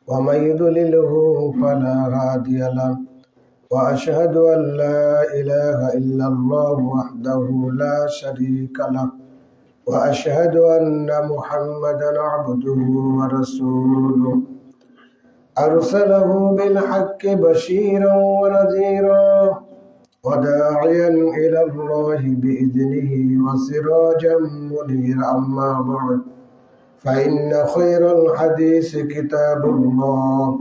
ومن يضلله فلا هادي له وأشهد أن لا إله إلا الله وحده لا شريك له وأشهد أن محمدا عبده ورسوله أرسله بالحق بشيرا ونذيرا وداعيا إلى الله بإذنه وسراجا منيرا أما بعد فإن خير الحديث كتاب الله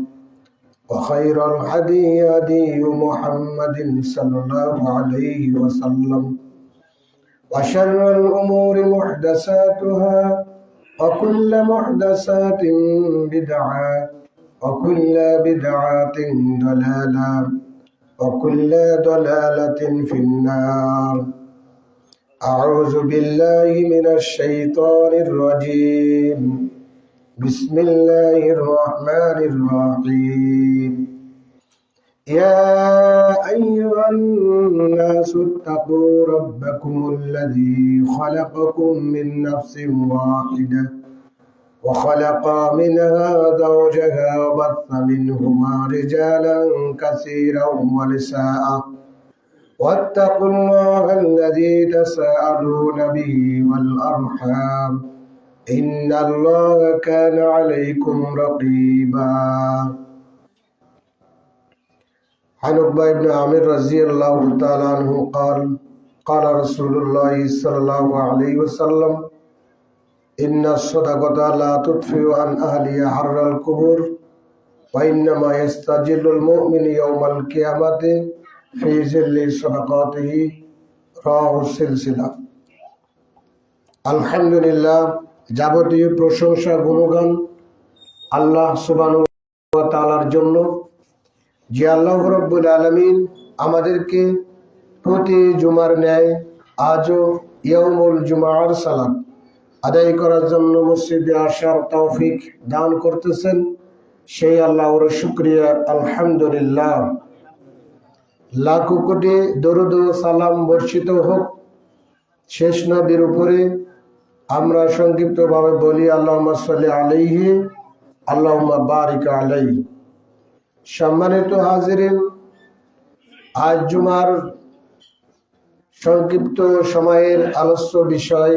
وخير الهدي هدي محمد صلى الله عليه وسلم وشر الأمور محدثاتها وكل محدثات بدعة وكل بدعة ضلالة وكل ضلالة في النار. أعوذ بالله من الشيطان الرجيم. بسم الله الرحمن الرحيم. يا أيها الناس اتقوا ربكم الذي خلقكم من نفس واحدة وخلق منها زوجها وبث منهما رجالا كثيرا ونساء واتقوا الله الذي تساءلون به والأرحام إن الله كان عليكم رقيبا. عن عقبة بن عامر رضي الله تعالى عنه قال قال رسول الله صلى الله عليه وسلم إن الصدقة لا تطفئ عن أهلها حر القبور وإنما يستجل المؤمن يوم القيامة في ظل صدقاته رواه السلسلة. আলহামদুলিল্লাহ, যাবতীয় প্রশংসা গুণগান আল্লাহ সুবহানাহু ওয়া তাআলার জন্য, যে আল্লাহ রাব্বুল আলামিন আমাদেরকে প্রতি জুমার ন্যায় আজও ইয়াউমুল জুমার সালাত আদায় করার জন্য মসজিদে আসার তৌফিক দান করতেছেন। সেই আল্লাহর শুকরিয়া আলহামদুলিল্লাহ। লাখো কোটি দরুদ ও সালাম বর্ষিত হোক শেষ নবীর উপরে। আমরা সংক্ষিপ্তভাবে বলি আল্লাহুম্মা সাল্লি আলাইহি আল্লাহুম্মা বারিক আলাইহি। সম্মানিত হাজিরিন, আজ জুমার সংক্ষিপ্ত সময়ের আলোচ্য বিষয়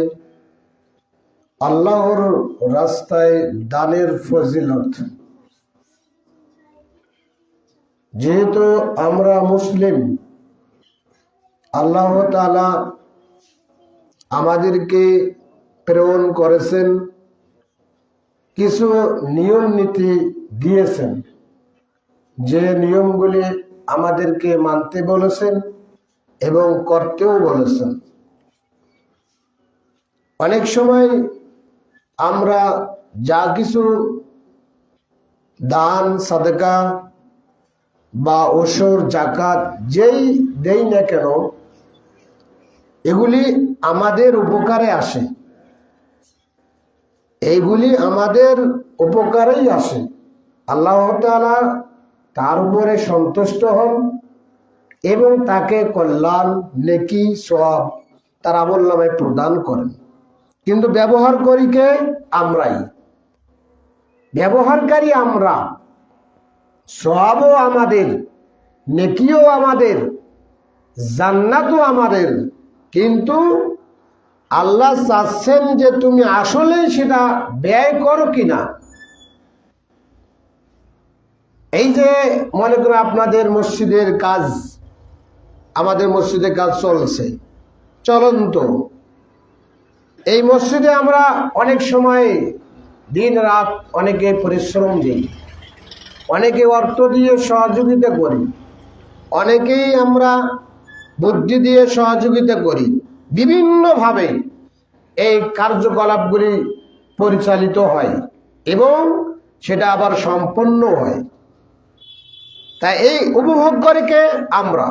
আল্লাহর রাস্তায় দানের ফজিলত। যেহেতু আমরা মুসলিম, আল্লাহ তাআলা আমাদেরকে প্রেরণ করেছেন, কিছু নিয়ম নীতি দিয়েছেন, যে নিয়মগুলি আমাদেরকে মানতে বলেছেন এবং করতেও বলেছেন। অনেক সময় আমরা যা কিছু দান সাদকা বা ওসর জাকাত যেই দেই না কেন, এগুলি আমাদের উপকারে আসে, এইগুলি আমাদের উপকারেই আসে। আল্লাহ তাআলা তার উপরে সন্তুষ্ট হন এবং তাকে কল্যাণ, নেকি, সওয়াব তার আমলনামায় প্রদান করেন। কিন্তু ব্যবহার করি কে? আমরাই। ব্যবহারকারী আমরা, সওয়াবও আমাদের, নেকিও আমাদের, জান্নাতও আমাদের। কিন্তু আল্লাহ চাচ্ছেন যে তুমি আসলে সেটা ব্যয় করো কিনা। এই যে মনে করো আপনাদের মসজিদের কাজ, আমাদের মসজিদের কাজ চলছে, চলন্ত। এই মসজিদে আমরা অনেক সময় দিন রাত অনেকে পরিশ্রম দিই, অনেকে অর্থ দিয়ে সহযোগিতা করি, অনেকেই আমরা বুদ্ধি দিয়ে সহযোগিতা করি। বিভিন্নভাবে এই কার্যকলাপগুলি পরিচালিত হয় এবং সেটা আবার সম্পন্ন হয়। তাই এই উপভোগ করে কে? আমরা।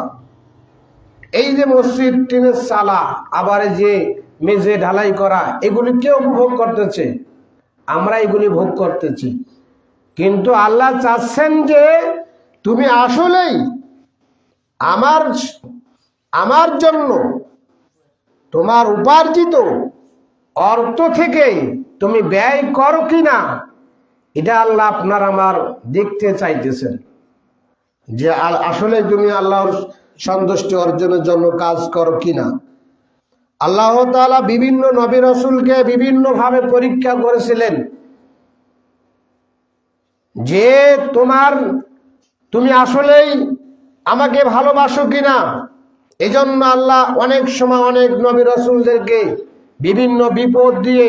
এই যে মসজিদ টিনের চালা, আবার যে মেঝে ঢালাই করা, এগুলি কে উপভোগ করতেছে? আমরা এগুলি ভোগ করতেছি। কিন্তু আল্লাহ চাচ্ছেন যে তুমি আসলেই আমার জন্য তোমার উপার্জিত অর্থ থেকে তুমি ব্যয় করো কিনা, এটা আল্লাহ আপনার আমার দেখতে চাইতেছেন যে আসলে তুমি আল্লাহর সন্তুষ্টি অর্জনের জন্য কাজ করো কিনা। আল্লাহ তাআলা বিভিন্ন নবী রাসূলকে বিভিন্ন ভাবে পরীক্ষা করেছিলেন যে তুমি আসলেই আমাকে ভালোবাসো কিনা। এজন্য আল্লাহ অনেক সময় অনেক নবী রাসূলদেরকে বিভিন্ন বিপদ দিয়ে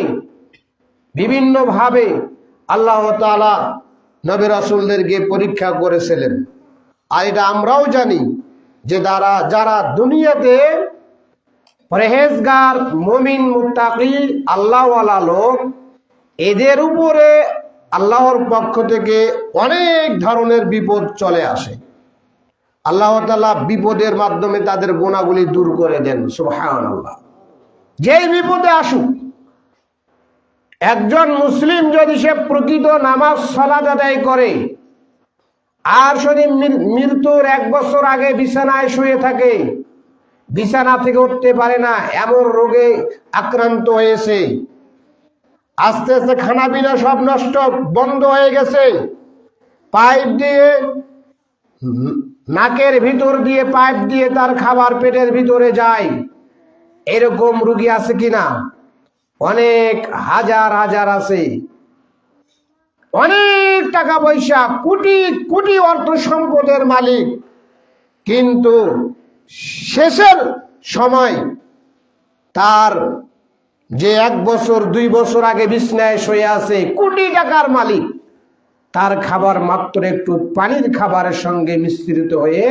বিভিন্ন ভাবে আল্লাহ তাআলা নবী রাসূলদেরকে পরীক্ষা করেছিলেন। আর এটা আমরাও জানি যে যারা দুনিয়াতে পরহেজগার মুমিন মুত্তাকি আল্লাহওয়ালা লোক, এদের উপরে আল্লাহর পক্ষ থেকে অনেক ধরনের বিপদ চলে আসে। আল্লাহ তাআলা বিপদের মাধ্যমে তাদের গুনাহগুলি দূর করে দেন। সুবহানাল্লাহ। যেই বিপদে আসুক, একজন মুসলিম যদি সে প্রকৃত নামাজ সালাত আদায় করে আর যদি মৃত্যুর 1 বছর আগে বিছানায় শুয়ে থাকে, বিছানা থেকে উঠতে পারে না, এমন রোগে আক্রান্ত হয়েছে, আস্তে আস্তে খানা পিনা সব নষ্ট বন্ধ হয়ে গেছে, পাইপ দিয়ে নাকের ভিতর দিয়ে পাইপ দিয়ে তার খাবার পেটের ভিতরে যায়, এরকম রোগী আছে কিনা? অনেক হাজার হাজার আছে। অনেক টাকা পয়সা, কোটি কোটি অর্থ সম্পদের মালিক, কিন্তু শেষের সময় তার যে 1 বছর 2 বছর আগে বিছনায় শুয়ে আছে, কোটি টাকার মালিক, তার খাবার মাত্র একটু পানির খাবারের সঙ্গে মিশ্রিত হয়ে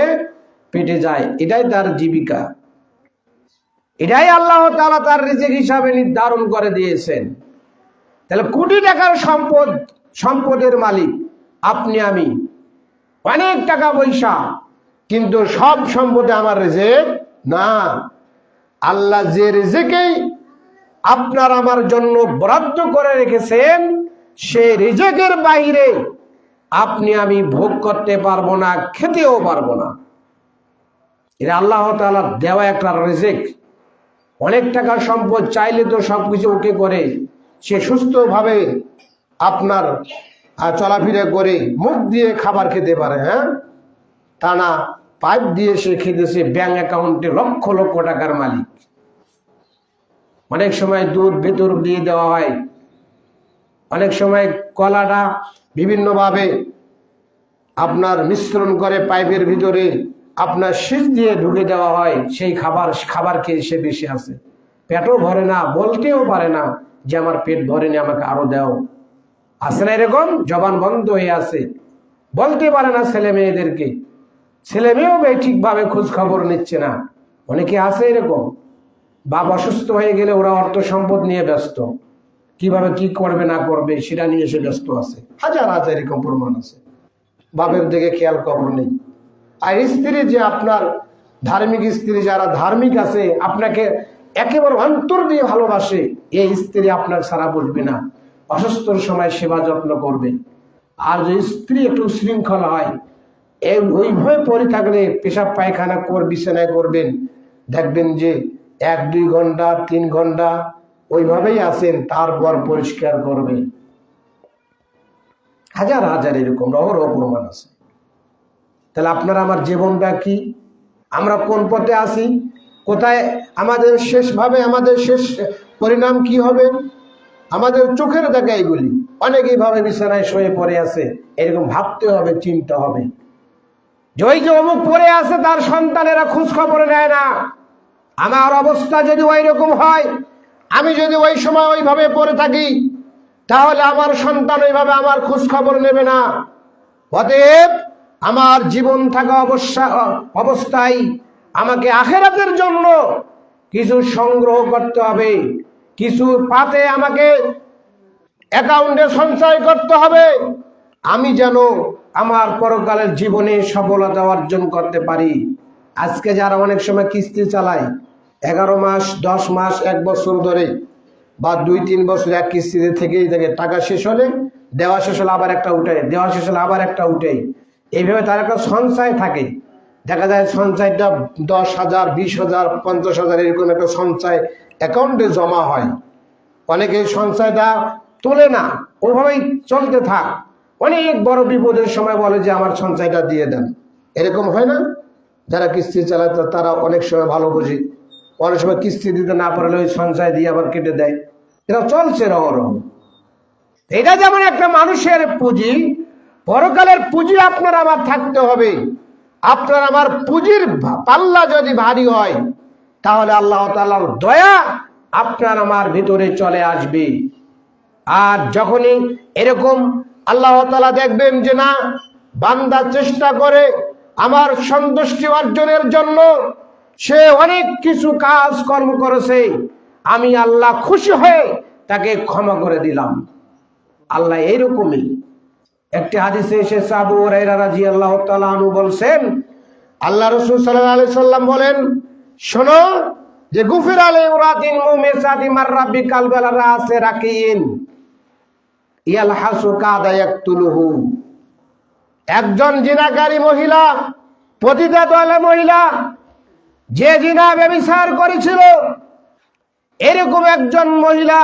পেটে যায়। এটাই তার জীবিকা, এটাই আল্লাহ তাআলা তার রিজিক হিসাবে নির্ধারণ করে দিয়েছেন। তাহলে কোটি টাকার সম্পদের মালিক আপনি আমি, অনেক টাকা পয়সা, কিন্তু সব সম্পদে আমার রিজিক না। আল্লাহ যে রিজিকেই আপনার আমার জন্য বরাদ্দ করে রেখেছেন, সেই রিজিকের বাইরে আপনি আমি ভোগ করতে পারবো না, খেতেও পারবো না। এটা আল্লাহ তাআলা দেওয়া একটা রিজিক। অনেক টাকার সম্পদ চাইলে তো সবকিছু ওকে করে, সে সুস্থভাবে আপনার চলাফেরা করে মুখ দিয়ে খাবার খেতে পারে, হ্যাঁ, তা না পাইপ দিয়ে সে খেতেছে, ব্যাংক অ্যাকাউন্টে লক্ষ লক্ষ টাকার মালিক। অনেক সময় দুধ ভেতর দিয়ে দেওয়া হয়, অনেক সময় কলাটা বিভিন্নভাবে আপনার মিশ্রণ করে পাইপের ভিতরে আপনার শীষ দিয়ে ঢুকে দেওয়া হয়, সেই খাবার খেয়ে সে বেশি আছে, পেটও ভরে না, বলতেও পারে না যে আমার পেট ভরেনি, আমাকে আরো দাও। আছে না এরকম? জবান বন্ধ হয়ে আছে, বলতে পারে না ছেলে মেয়েদেরকে, ছেলে মেয়েও ঠিকভাবে খোঁজ খবর নিচ্ছে না। অনেকে আছে এরকম, বাপ অসুস্থ হয়ে গেলে ওরা অর্থ সম্পদ নিয়ে ব্যস্ত, কিভাবে কি করবে না করবে সেটা নিয়ে সে ব্যস্ত আছে। হাজার হাজার এরকম প্রমাণ আছে, বাপের দিকে খেয়াল খবর নেই। আর স্ত্রী যে আপনার ধার্মিক স্ত্রী, যারা ধার্মিক আছে, আপনাকে একেবারে অন্তর দিয়ে ভালোবাসে, এই স্ত্রী আপনার ছাড়া বলবে না, অসুস্থর সময় সেবা যত্ন করবে। আর যে স্ত্রী একটু শৃঙ্খলা হয়, ওইভাবে পরে থাকলে পেশাব পায়খানা বিছানায় করবেন, দেখবেন যে 1-2 ঘন্টা 3 ঘন্টা ওইভাবেই আছেন, তারপর পরিষ্কার করবে। হাজার হাজার এরকম রহরহ প্রমাণ আছে। তাহলে আপনার আমার জীবনটা কি? আমরা কোন পথে আছি? কোথায় আমাদের আমাদের শেষ পরিণাম কি হবে? আমাদের চোখের দেখা এগুলি। অনেকেই ভাবে বিছানায় শুয়ে পড়ে আছে, এরকম ভাবতে হবে, চিন্তা হবে যে ওই যে অমুক পড়ে আছে, তার সন্তানেরা খোঁজ খবর নেয় না। আমার অবস্থা যদি ওই রকম হয়, আমি যদি ওই সময় ওইভাবে পড়ে থাকি, তাহলে আমার সন্তান ওইভাবে আমার খোঁজ খবর নেবে না। অতএব আমার জীবন থাকা অবস্থায় আমাকে আখিরাতের জন্য কিছু সংগ্রহ করতে হবে, কিছু পাতে আমাকে অ্যাকাউন্টে সঞ্চয় করতে হবে, আমি যেন আমার পরকালের জীবনে সফলতা অর্জন করতে পারি। আজকে যারা অনেক সময় কিস্তি চালায়, 11 মাস 10 মাস 1 বছর ধরে বা 2-3 বছর এক কিস্তিতে থেকেই থাকে, টাকা শেষ হলে দেওয়া শেষ হলে আবার একটা উঠে, দেওয়া শেষ হলে আবার একটা উঠে, এইভাবে তার একটা সঞ্চয় থাকে। দেখা যায় সঞ্চয়টা 10,000 20,000 50,000 এরকম একটা সঞ্চয় অ্যাকাউন্টে জমা হয়। অনেকে সঞ্চয়টা তোলে না, ওভাবেই চলতে থাক। অনেক বড় বিপদের সময় বলে যে আমার সঞ্চয়টা দিয়ে দেন। এরকম হয় না? যারা কিস্তি চালায় তারা অনেক সময় ভালো বুঝি, অনেক সময় কিস্তি দিতে না পারলে ওই সঞ্চয় দিয়ে আবার কেটে দেয়। এটা চলছে রহরহ। এটা যেমন একটা মানুষের পুঁজি, পরকালের পুঁজি আপনার আমার থাকতে হবে। আপনার আমার পুঁজির পাল্লা যদি ভারী হয়, তাহলে আল্লাহ তাআলার দয়া আপনার আমার ভিতরে চলে আসবে। আর যখনই এরকম আল্লাহ তাআলা দেখবেন যে না, বান্দা চেষ্টা করে আমার সন্তুষ্টি অর্জনের জন্য, সে অনেক কিছু কাজ কর্ম করেছে, আমি আল্লাহ খুশি হয়ে তাকে ক্ষমা করে দিলাম। আল্লাহ এইরকমই। একটি হাদিসে এসেছে, আবু হুরায়রা রাদিয়াল্লাহু তাআলা আনহু বলছেন, আল্লাহ রাসূল সাল্লাল্লাহু আলাইহি সাল্লাম বলেন, শোনো যে গুফির আলাইহি রাতিন মুমিসাতি মাররাবি কালবাল রাসে রাকিন ইয়ালহাসু কাদা ইয়াকতুলুহু। একজন জিনাকারী মহিলা, পতিতালয় মহিলা, যে জিনা ব্যভিচার করেছিল, এরকম একজন মহিলা,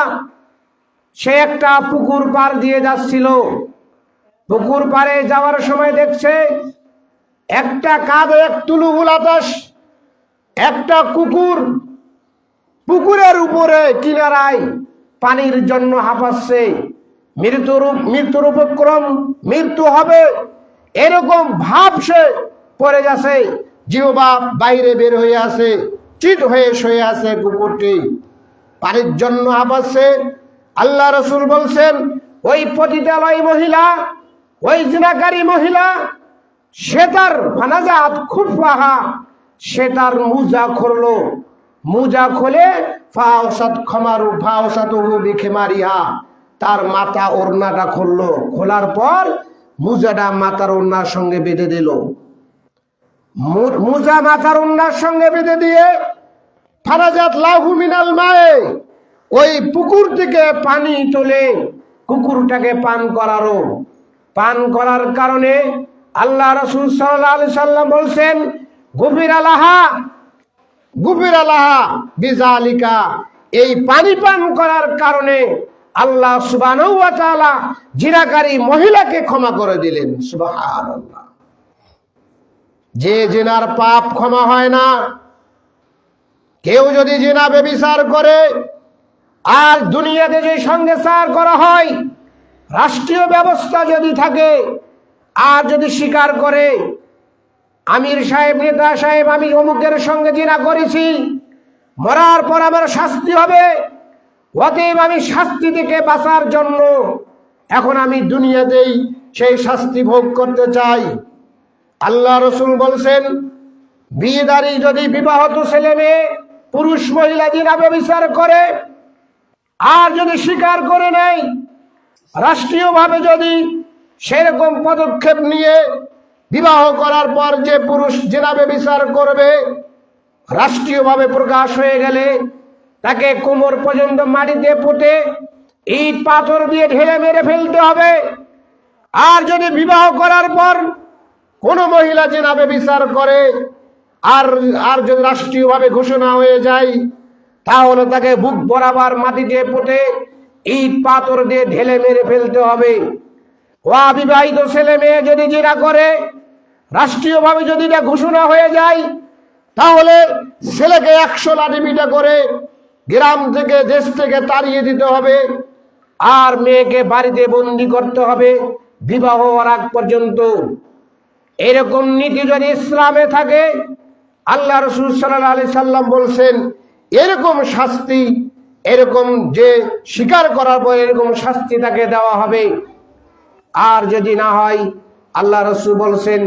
সে একটা পুকুর পার দিয়ে যাচ্ছিল। পুকুর পারে যাওয়ার সময় দেখছে একটা কাদা ইয়াকতুলুহু লাতাস, একটা কুকুর পুকুরের উপরে কিনারায় পানির জন্য হাঁপাচ্ছে, মৃত্যুর উপক্রম, মৃত্যু হবে এরকম ভাব সে পড়ে যাচ্ছে, জিহ্বা বাইরে বের হয়ে আছে, চিত হয়ে শুয়ে আছে কুকুরটি, পানির জন্য হাঁপাচ্ছে। আল্লাহ রাসূল বলছেন, ওই পতিতালয় মহিলা, ওই জিনাকারী মহিলা, সে তার ফানাজাত খুফাহা, সে তার মুজা খুললো, মুজা খুলে ফাওসাত খমারু ফাওসাতুহু বিখিমারিহা, তার মাথা ওড়নাটা খুললো, খোলার পর মুজাটা মাথার ওড়নার সঙ্গে বেঁধে দিল। মুজা মাথার ওড়নার সঙ্গে বেঁধে দিয়ে ফারাজাত লাহু মিনাল মায়ে, ওই পুকুর থেকে পানি তুলে কুকুরটাকে পান করারও। পান করার কারণে আল্লাহ রাসূল সাল্লাল্লাহু আলাইহি সাল্লাম বলছেন, গুফির আলাহা বিজালিকা, এই পানি পান করার কারণে আল্লাহ সুবহানাহু ওয়া তাআলা জিনাকারী মহিলাকে ক্ষমা করে দিলেন। সুবহানাল্লাহ। যে জিনার পাপ ক্ষমা হয় না, কেউ যদি জিনা ব্যভিচার করে, আর দুনিয়াতে যে সংসার করা হয়, রাষ্ট্রীয় ব্যবস্থা যদি থাকে, আর যদি স্বীকার করে আমির সাহেব, নেতা সাহেব, আমি অমুকের সঙ্গে জিনা করেছি, মরার পর আমার শাস্তি হবে, অতএব আমি শাস্তি থেকে বাঁচার জন্য এখন আমি দুনিয়াতেই সেই শাস্তি ভোগ করতে চাই। আল্লাহ রাসূল বলছেন, বিয়েদারি যদি বিবাহিত ছেলে মেয়ে, পুরুষ মহিলা জিনা ব্যভিচার করে, আর যদি স্বীকার করে নেয়, রাষ্ট্রীয়ভাবে যদি সেরকম পদক্ষেপ নিয়ে বিবাহ করার পর যে পুরুষ জিনা ব্যভিচার করবে, রাষ্ট্রীয়ভাবে প্রকাশ হয়ে গেলে তাকে কোমর পর্যন্ত মাটিতে পুঁতে ইট পাথর দিয়ে ঢেলে মেরে ফেলতে হবে। আর যদি বিবাহ করার পর কোনো মহিলা জিনা ব্যভিচার করে, আর যদি রাষ্ট্রীয়ভাবে ঘোষণা হয়ে যায়, তাহলে তাকে বুক বরাবর মাটিতে পুঁতে ইট পাথর দিয়ে ঢেলে মেরে ফেলতে হবে। অবিবাহিত ছেলে মেয়ে যদি জিনা করে, রাষ্ট্রীয়ভাবে যদি এটা ঘোষণা হয়ে যায়, তাহলে ছেলেকে 100 লাঠি পিটা করে গ্রাম থেকে, দেশ থেকে তাড়িয়ে দিতে হবে, আর মেয়েকে বাড়িতে বন্দি করতে হবে বিবাহ হওয়ার আগ পর্যন্ত। এরকম নীতি যদি ইসলামে থাকে, আল্লাহ রাসূল সাল্লাল্লাহু আলাইহি সাল্লাম বলছেন, এরকম শাস্তি, এরকম যে স্বীকার করার পর এরকম শাস্তি তাকে দেওয়া হবে। আর যদি না হয়, আল্লাহ রাসূল বলছেন,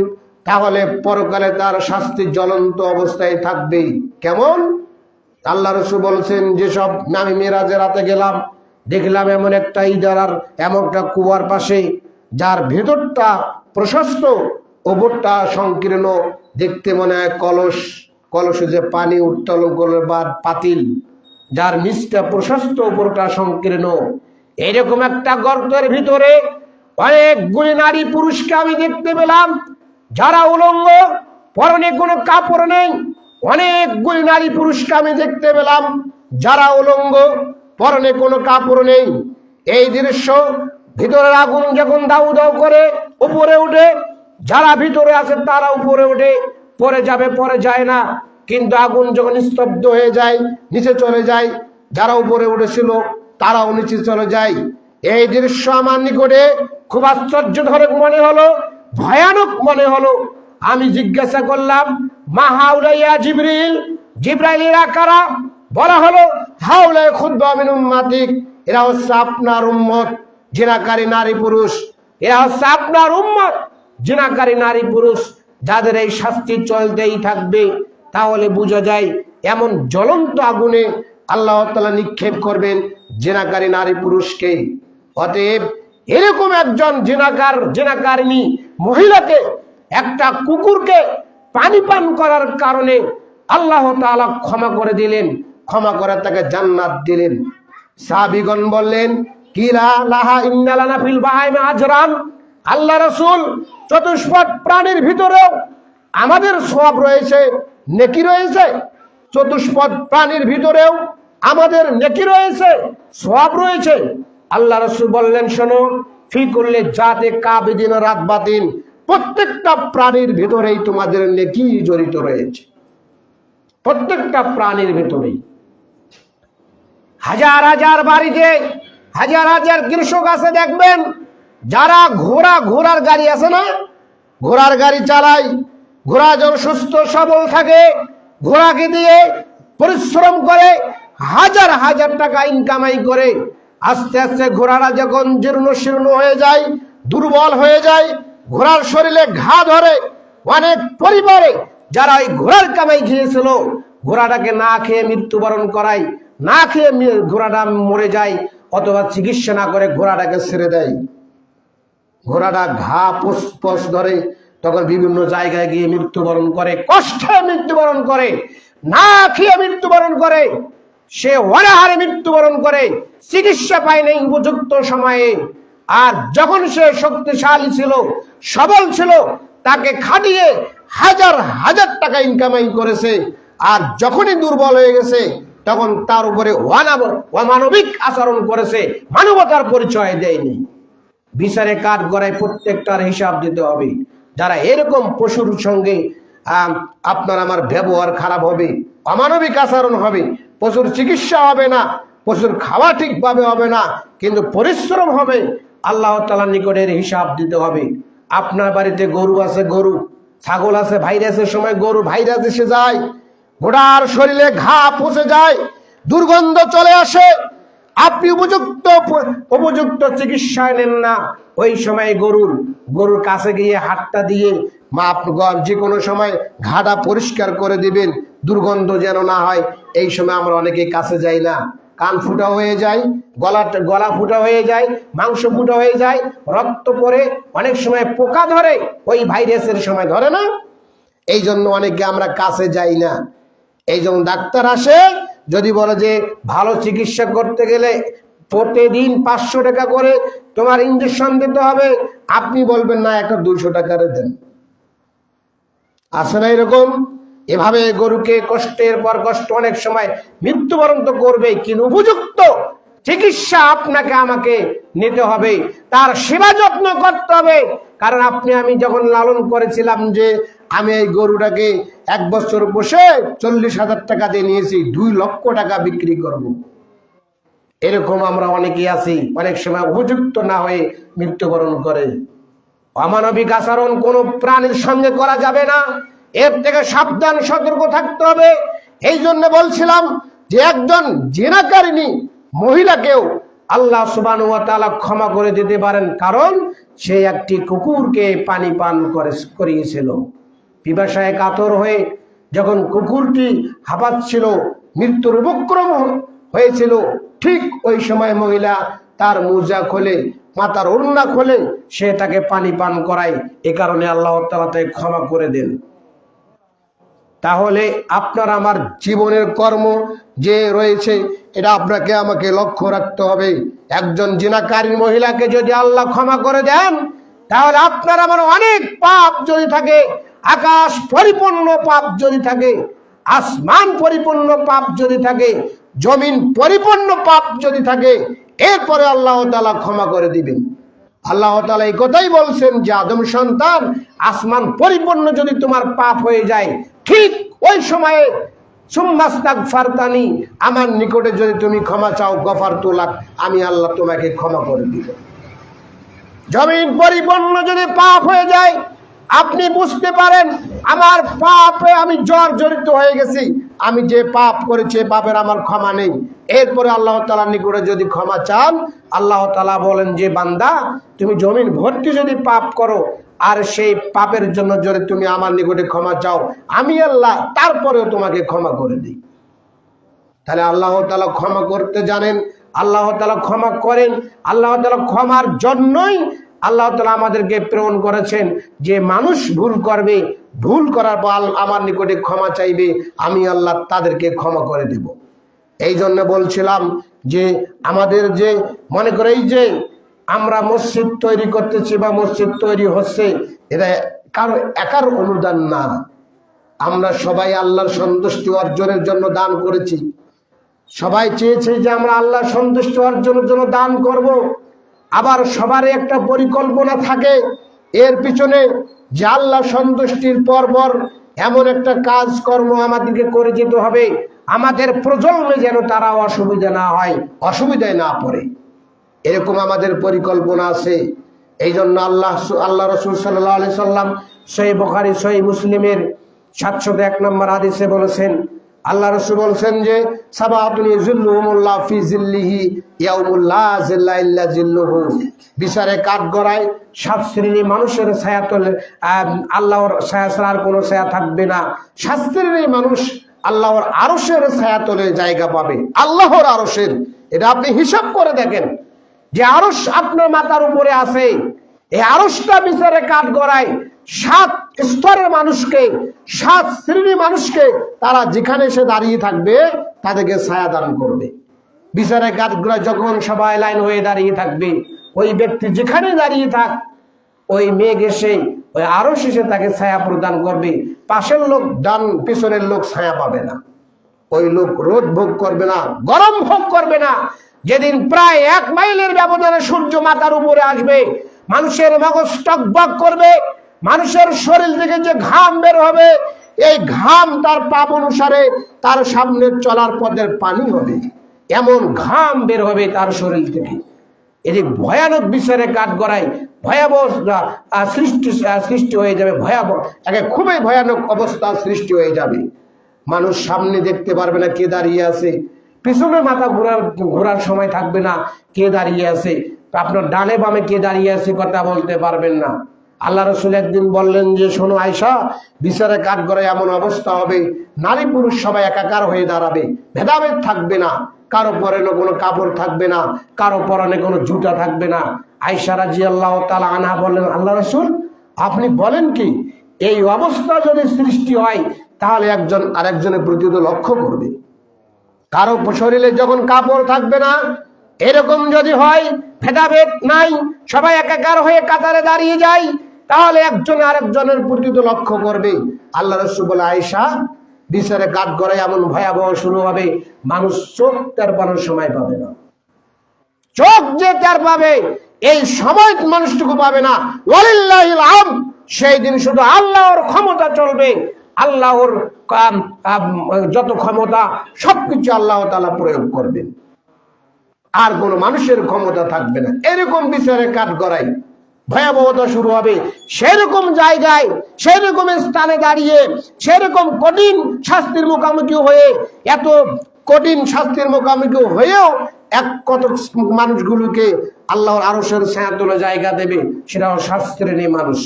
তাহলে পরকালে তার শাস্তি জ্বলন্ত অবস্থায় থাকবে। কেমন? আল্লাহ রাসূল বলছেন, যেসব আমি মেরাজের রাতে গেলাম, দেখলাম এমন একটা ইদারার, এমন একটা কুয়ার পাশে, যার ভেতরটা প্রশস্ত, ওপরটা সংকীর্ণ, দেখতে মনে হয় কলসে যে পানি উত্তোলন করে বা পাতিল, যার নিচটা প্রশস্ত, ওপরটা সংকীর্ণ, এরকম একটা গর্তের ভিতরে অনেকগুলি নারী পুরুষকে আমি দেখতে পেলাম, যারা উলঙ্গ, পরনে কোনো কাপড় নেই। অনেকগুলি নারী পুরুষকে আমি দেখতে পেলাম, যারা উলঙ্গ, পরনে কোনো কাপড় নেই। এই দৃশ্য, ভিতরের আগুন যখন দাউ দাউ করে উপরে উঠে, যারা ভিতরে আছে তারা উপরে উঠে, পরে যাবে পরে যায় না, কিন্তু আগুন যখন স্তব্ধ হয়ে যায় নিচে চলে যায়, যারা উপরে উঠেছিল তারাও নিচে চলে যায়। এই দৃশ্য আমার নিকটে খুব আশ্চর্যজনক মনে হলো, ভয়ানক মনে হলো। আমি জিজ্ঞাসা করলাম, মা হাউলাইয়া জিবরিল, জিবরাইল এরা কারা? বলা হলো, হাউলাই খুদ্বা মিন উম্মাতিক, এরা হচ্ছে আপনার উম্মত, জিনাকারী নারী পুরুষ। এরা হচ্ছে আপনার উম্মত, জিনাকারী নারী পুরুষ, যাদের এই শাস্তি চলতেই থাকবে। তাহলে বোঝা যায় এমন জ্বলন্ত আগুনে আল্লাহ তাআলা নিক্ষেপ করবেন জিনাকারী নারী পুরুষকে। অতএব এরকম একজন জিনাকারিনী মহিলাকে, একটা কুকুরকে পানি পান করার কারণে আল্লাহ তাআলা ক্ষমা করে দিলেন, ক্ষমা করে তাকে জান্নাত দিলেন। সাহাবীগণ বললেন, কিলা লাহা ইন্না লানা ফিল বাহাইমি আজরান। আল্লাহ রাসূল, চতুষ্পদ প্রাণীর ভিতরেও আমাদের সওয়াব রয়েছে, নেকি রয়েছে। চতুষ্পদ প্রাণীর ভিতরেও আমাদের নেকি রয়েছে, সওয়াব রয়েছে। আল্লাহ রাসূল বললেন, শোনো, ফি কুল্লি জাতি কাবিদিন রাতবাতিন, প্রত্যেকটা প্রাণীর ভিতরেই তোমাদের নেকি জড়িত রয়েছে, প্রত্যেকটা প্রাণীর ভিতরেই। হাজার হাজার বাড়িতে, হাজার হাজার কৃষক আছে দেখবেন, যারা ঘোড়ার গাড়ি আছে না, ঘোড়ার গাড়ি চালায়, ঘোড়া যখন সুস্থ সবল থাকে, ঘোড়াকে দিয়ে পরিশ্রম করে হাজার হাজার টাকা ইনকামাই করে। আস্তে আস্তে ঘোড়াটা যখন জীর্ণ শীর্ণ হয়ে যায়, দুর্বল হয়ে যায়, ঘোড়ার শরীরে ঘা ধরে, অনেক পরিবারে যারা ওই ঘোড়ার কামাই খেয়েছিল, ঘোড়াটাকে না খেয়ে মৃত্যুবরণ করায়, না খেয়ে ঘোড়াটা মরে যায়, অথবা চিকিৎসা না করে ঘোড়াটাকে ছেড়ে দেয়। ঘোড়াটা ঘা পস ধরে, তখন বিভিন্ন জায়গায় গিয়ে মৃত্যুবরণ করে, কষ্টে মৃত্যুবরণ করে, না খেয়ে মৃত্যুবরণ করে, সে অনাহারে মৃত্যুবরণ করে, চিকিৎসা পায় নাই উপযুক্ত সময়ে। আর যখন সে শক্তিশালী ছিল, সবল ছিল, তাকে খাটিয়ে হাজার হাজার টাকা ইনকামাই করেছে। আর যখনই দুর্বল হয়ে গেছে, তখন তার উপরে অমানবিক আচরণ করেছে, মানবতার পরিচয় দেয়নি। বিচারে কাঠ গড়ায় প্রত্যেকটার হিসাব দিতে হবে। যারা এরকম পশুর সঙ্গে আপনার আমার ব্যবহার খারাপ হবে, অমানবিক আচরণ হবে, পশুর চিকিৎসা হবে না, পশুর খাওয়া ঠিকভাবে হবে না, কিন্তু পরিশ্রম হবে, আল্লাহ তাআলার নিকটের হিসাব দিতে হবে। আপনার বাড়িতে গরু আছে, গরু ছাগল আছে, ভাইরাসের সময় গরু ভাইরাস এসে যায়, ঘোড়ার শরীরে ঘা পচে যায়, দুর্গন্ধ চলে আসে, আপনি উপযুক্ত চিকিৎসায় নেন না, ওই সময় গরুর কাছে গিয়ে হাতটা দিয়ে যে কোনো সময় ঘাটা পরিষ্কার করে দিবেন, দুর্গন্ধ যেন না হয়। এই সময় আমরা অনেকে কাছে যাই না, কান ফুটা হয়ে যায়, গলা ফুটা হয়ে যায়, মাংস ফুটা হয়ে যায়, রক্ত পড়ে, অনেক সময় পোকা ধরে, ওই ভাইরাসের সময় ধরে না, এই জন্য অনেকে আমরা কাছে যাই না। এই জন্য ডাক্তার আসে, যদি বলে যে ভালো চিকিৎসা করতে গেলে প্রতিদিন 500 টাকা করে তোমার ইঞ্জেকশন দিতে হবে, আপনি বলবেন না, একটা 200 টাকারে দেন। আসে না এরকম? এভাবে গরুকে কষ্টের পর কষ্ট অনেক সময় মৃত্যুবরণ তো করবেই, কিন্তু উপযুক্ত চিকিৎসা আপনাকে আমাকে নিতে হবে, তার সেবা যত্ন করতে হবে। কারণ আমি যখন লালন করেছিলাম, যে আমি এই গরুটাকে 1 বছর বসে 40,000 টাকা দিয়ে নিয়েছি, 2 লক্ষ টাকা বিক্রি করব। এরকম আমরা অনেকেই আছি, অনেক সময় উপযুক্ত না হয়ে মৃত্যুবরণ করে। অমানবিক আচরণ কোনো প্রাণীর সঙ্গে করা যাবে না, এর থেকে সাবধান সতর্ক থাকতে হবে। এই জন্য বলছিলাম যে একজন জিনাকারিনী মহিলাকেও আল্লাহ সুবহানাহু ওয়া তাআলা ক্ষমা করে দিতে পারেন, কারণ সে একটি কুকুরকে পানি পান করিয়েছিল। পিপাসায় কাতর হয়ে যখন কুকুরটি হাঁপাচ্ছিল, মৃত্যুর উপক্রম হয়েছিল, ঠিক ওই সময় মহিলা তার মোজা খোলে, মাথার ওড়না খোলে, সে তাকে পানি পান করায়। এ কারণে আল্লাহ তাআলা তাকে ক্ষমা করে দেন। তাহলে আপনার আমার জীবনের কর্ম যে রয়েছে, এটা আপনাকে আমাকে লক্ষ্য রাখতে হবে। একজন জিনাকারী মহিলাকে যদি আল্লাহ ক্ষমা করে দেন, তাহলে আপনার আমার অনেক পাপ যদি থাকে, আকাশ পরিপূর্ণ পাপ যদি থাকে, আসমান পরিপূর্ণ পাপ যদি থাকে, জমিন পরিপূর্ণ পাপ যদি থাকে এরপরে আল্লাহ তাআলা ক্ষমা করে দিবেন। আল্লাহ তাআলা এই কথাই বলছেন যে আদম সন্তান, আসমান পরিপূর্ণ যদি তোমার পাপ হয়ে যায়, ঠিক ওই সময়ে সুম্মাস্তাগফারতানি, আমার নিকটে যদি তুমি ক্ষমা চাও, গফারতু লাক, আমি আল্লাহ তোমাকে ক্ষমা করে দিব। জমিন পরিপূর্ণ যদি পাপ হয়ে যায়, আপনি বুঝতে পারেন আমার পাপে আমি জর্জরিত হয়ে গেছি, আমি যে পাপ করেছি পাপের আমার ক্ষমা নেই, এরপরে আল্লাহ তাআলার নিকটে যদি ক্ষমা চান, আল্লাহ তাআলা বলেন যে বান্দা, তুমি জমিন ভর্তি যদি পাপ করো আর সেই পাপের জন্য যদি তুমি আমার নিকটে ক্ষমা চাও, আমি আল্লাহ তারপরেও তোমাকে ক্ষমা করে দিই। তাহলে আল্লাহ তাআলা ক্ষমা করতে জানেন, আল্লাহ তাআলা ক্ষমা করেন। আল্লাহ তাআলা ক্ষমার জন্যই আল্লাহ তাআলা আমাদেরকে প্রেরণ করেছেন যে মানুষ ভুল করবে, ভুল করার পর আমার নিকটে ক্ষমা চাইবে, আমি আল্লাহ তাদেরকে ক্ষমা করে দেব। এই জন্য বলছিলাম যে আমাদের যে মনে করে এই যে আমরা মসজিদ তৈরি করতেছি বা মসজিদ তৈরি হচ্ছে, এটা কারো একার অনুদান না। আমরা সবাই আল্লাহর সন্তুষ্টি অর্জনের জন্য দান করেছি। সবাই চেয়েছে যে আমরা আল্লাহর সন্তুষ্টি অর্জনের জন্য দান করব। আবার সবার একটা পরিকল্পনা থাকে এর পিছনে যে আল্লাহ সন্তুষ্টির পর এমন একটা কাজকর্ম আমাদেরকে করে যেতে হবে, আমাদের প্রজন্মে যেন তারা অসুবিধা না হয়, অসুবিধায় না পড়ে, এরকম আমাদের পরিকল্পনা আছে। এই জন্য আল্লাহ রাসূল সাল্লাল্লাহু আলাইহি সাল্লাম সহিহ বুখারী সহিহ মুসলিমের 701 নম্বর হাদিসে বলেছেন, আল্লাহ রাসূল বলেছেন যে সাবাতুন যিল্লুহুমুল্লাহ ফি জিল্লিহি ইয়াউমুল লা জিল্লা ইল্লা জিল্লুহু, বিচারে কাঠগড়ায় 7 শ্রেণীর মানুষের ছায়াতলে আল্লাহর ছায়া ছাড়া আর কোনো ছায়া থাকবে না। 7 শ্রেণীর মানুষ আল্লাহর আরশের ছায়াতলে জায়গা পাবে। আল্লাহর আরশের, এটা আপনি হিসাব করে দেখেন যে আরশ আপনার মাথার উপরে আছে, এই আরশটা বিচারে কাঠগড়ায় 7 স্তরের মানুষকে, 7 শ্রেণীর মানুষকে, তারা যেখানে এসে দাঁড়িয়ে থাকবে তাদেরকে ছায়া দান করবে। বিচারে কাঠগড়ায় যখন সবাই লাইন হয়ে দাঁড়িয়ে থাকবে, ওই ব্যক্তি যেখানে দাঁড়িয়ে থাক, ওই মেঘ এসে ওই আরশ এসে তাকে ছায়া প্রদান করবে। পাশের লোক, ডান পিছনের লোক ছায়া পাবে না। ওই লোক রোদ ভোগ করবে না, গরম ভোগ করবে না। যেদিন প্রায় 1 মাইলের ব্যবধানে সূর্য মাথার উপরে আসবে, মানুষের মগজ টকবক করবে, মানুষের শরীর থেকে যে ঘাম বের হবে, এই ঘাম তার পাপ অনুসারে তার সামনে চলার পথের পানি হবে, এমন ঘাম বের হবে তার শরীর থেকে। এটি ভয়ানক বিচারে কাঠগড়ায় ভয়াবহ সৃষ্টি হয়ে যাবে, ভয়াবহ একে খুবই ভয়ানক অবস্থা সৃষ্টি হয়ে যাবে। মানুষ সামনে দেখতে পারবে না কে দাঁড়িয়ে আছে, পিছনে মাথা ঘোরার সময় থাকবে না কে দাঁড়িয়ে আছে, আপনার ডানে বামে কে দাঁড়িয়ে আছে কথা বলতে পারবেন না। আল্লাহ রাসূল একদিন বললেন যে শোনো আয়েশা, বিচারে কাঠগড়ায় এমন অবস্থা হবে, নারী পুরুষ সবাই একাকার হয়ে দাঁড়াবে, ভেদাভেদ থাকবে না, কারো পরনে কোনো কাপড় থাকবে না, কারো পরনে কোনো জুতা থাকবে না। আয়েশা রাদিয়াল্লাহু তাআলা আনহা বললেন, আল্লাহ রাসূল আপনি বলেন কি, এই অবস্থা যদি সৃষ্টি হয় তাহলে একজন আরেকজনের প্রতি তো লক্ষ্য করবে, কারো শরীরে যখন কাপড় থাকবে না, এরকম যদি হয়, ভেদাভেদ নাই, সবাই একাকার হয়ে কাতারে দাঁড়িয়ে যায়, তাহলে একজন আরেকজনের প্রতি তো লক্ষ্য করবে। আল্লাহ রাসূল বলে, আয়েশা বিচারে কাঠগড়ায় এমন ভয়াবহ শুরু হবে, মানুষ চোখ টের পানোর সময় পাবে না। চোখ যে টের পাবে এই সময় মানুষটুকু পাবে না। ওয়ালিল্লাহিল হামদ, সেই দিন শুধু আল্লাহর ক্ষমতা চলবে, আল্লাহর যত ক্ষমতা সবকিছু আল্লাহ তাআলা প্রয়োগ করবেন, আর কোন মানুষের ক্ষমতা থাকবে না। এরকম বিচারে কাঠগড়ায় ভয়াবহতা শুরু হবে। সেরকম জায়গায়, সেরকম স্থানে দাঁড়িয়ে, সেরকম কঠিন শাস্তির মুখোমুখি হয়ে, এত কঠিন শাস্তির মুখোমুখি হয়েও কত মানুষগুলোকে আল্লাহর আরশের ছায়াতলে জায়গা দেবে, সেটাও 7 শ্রেণীর মানুষ।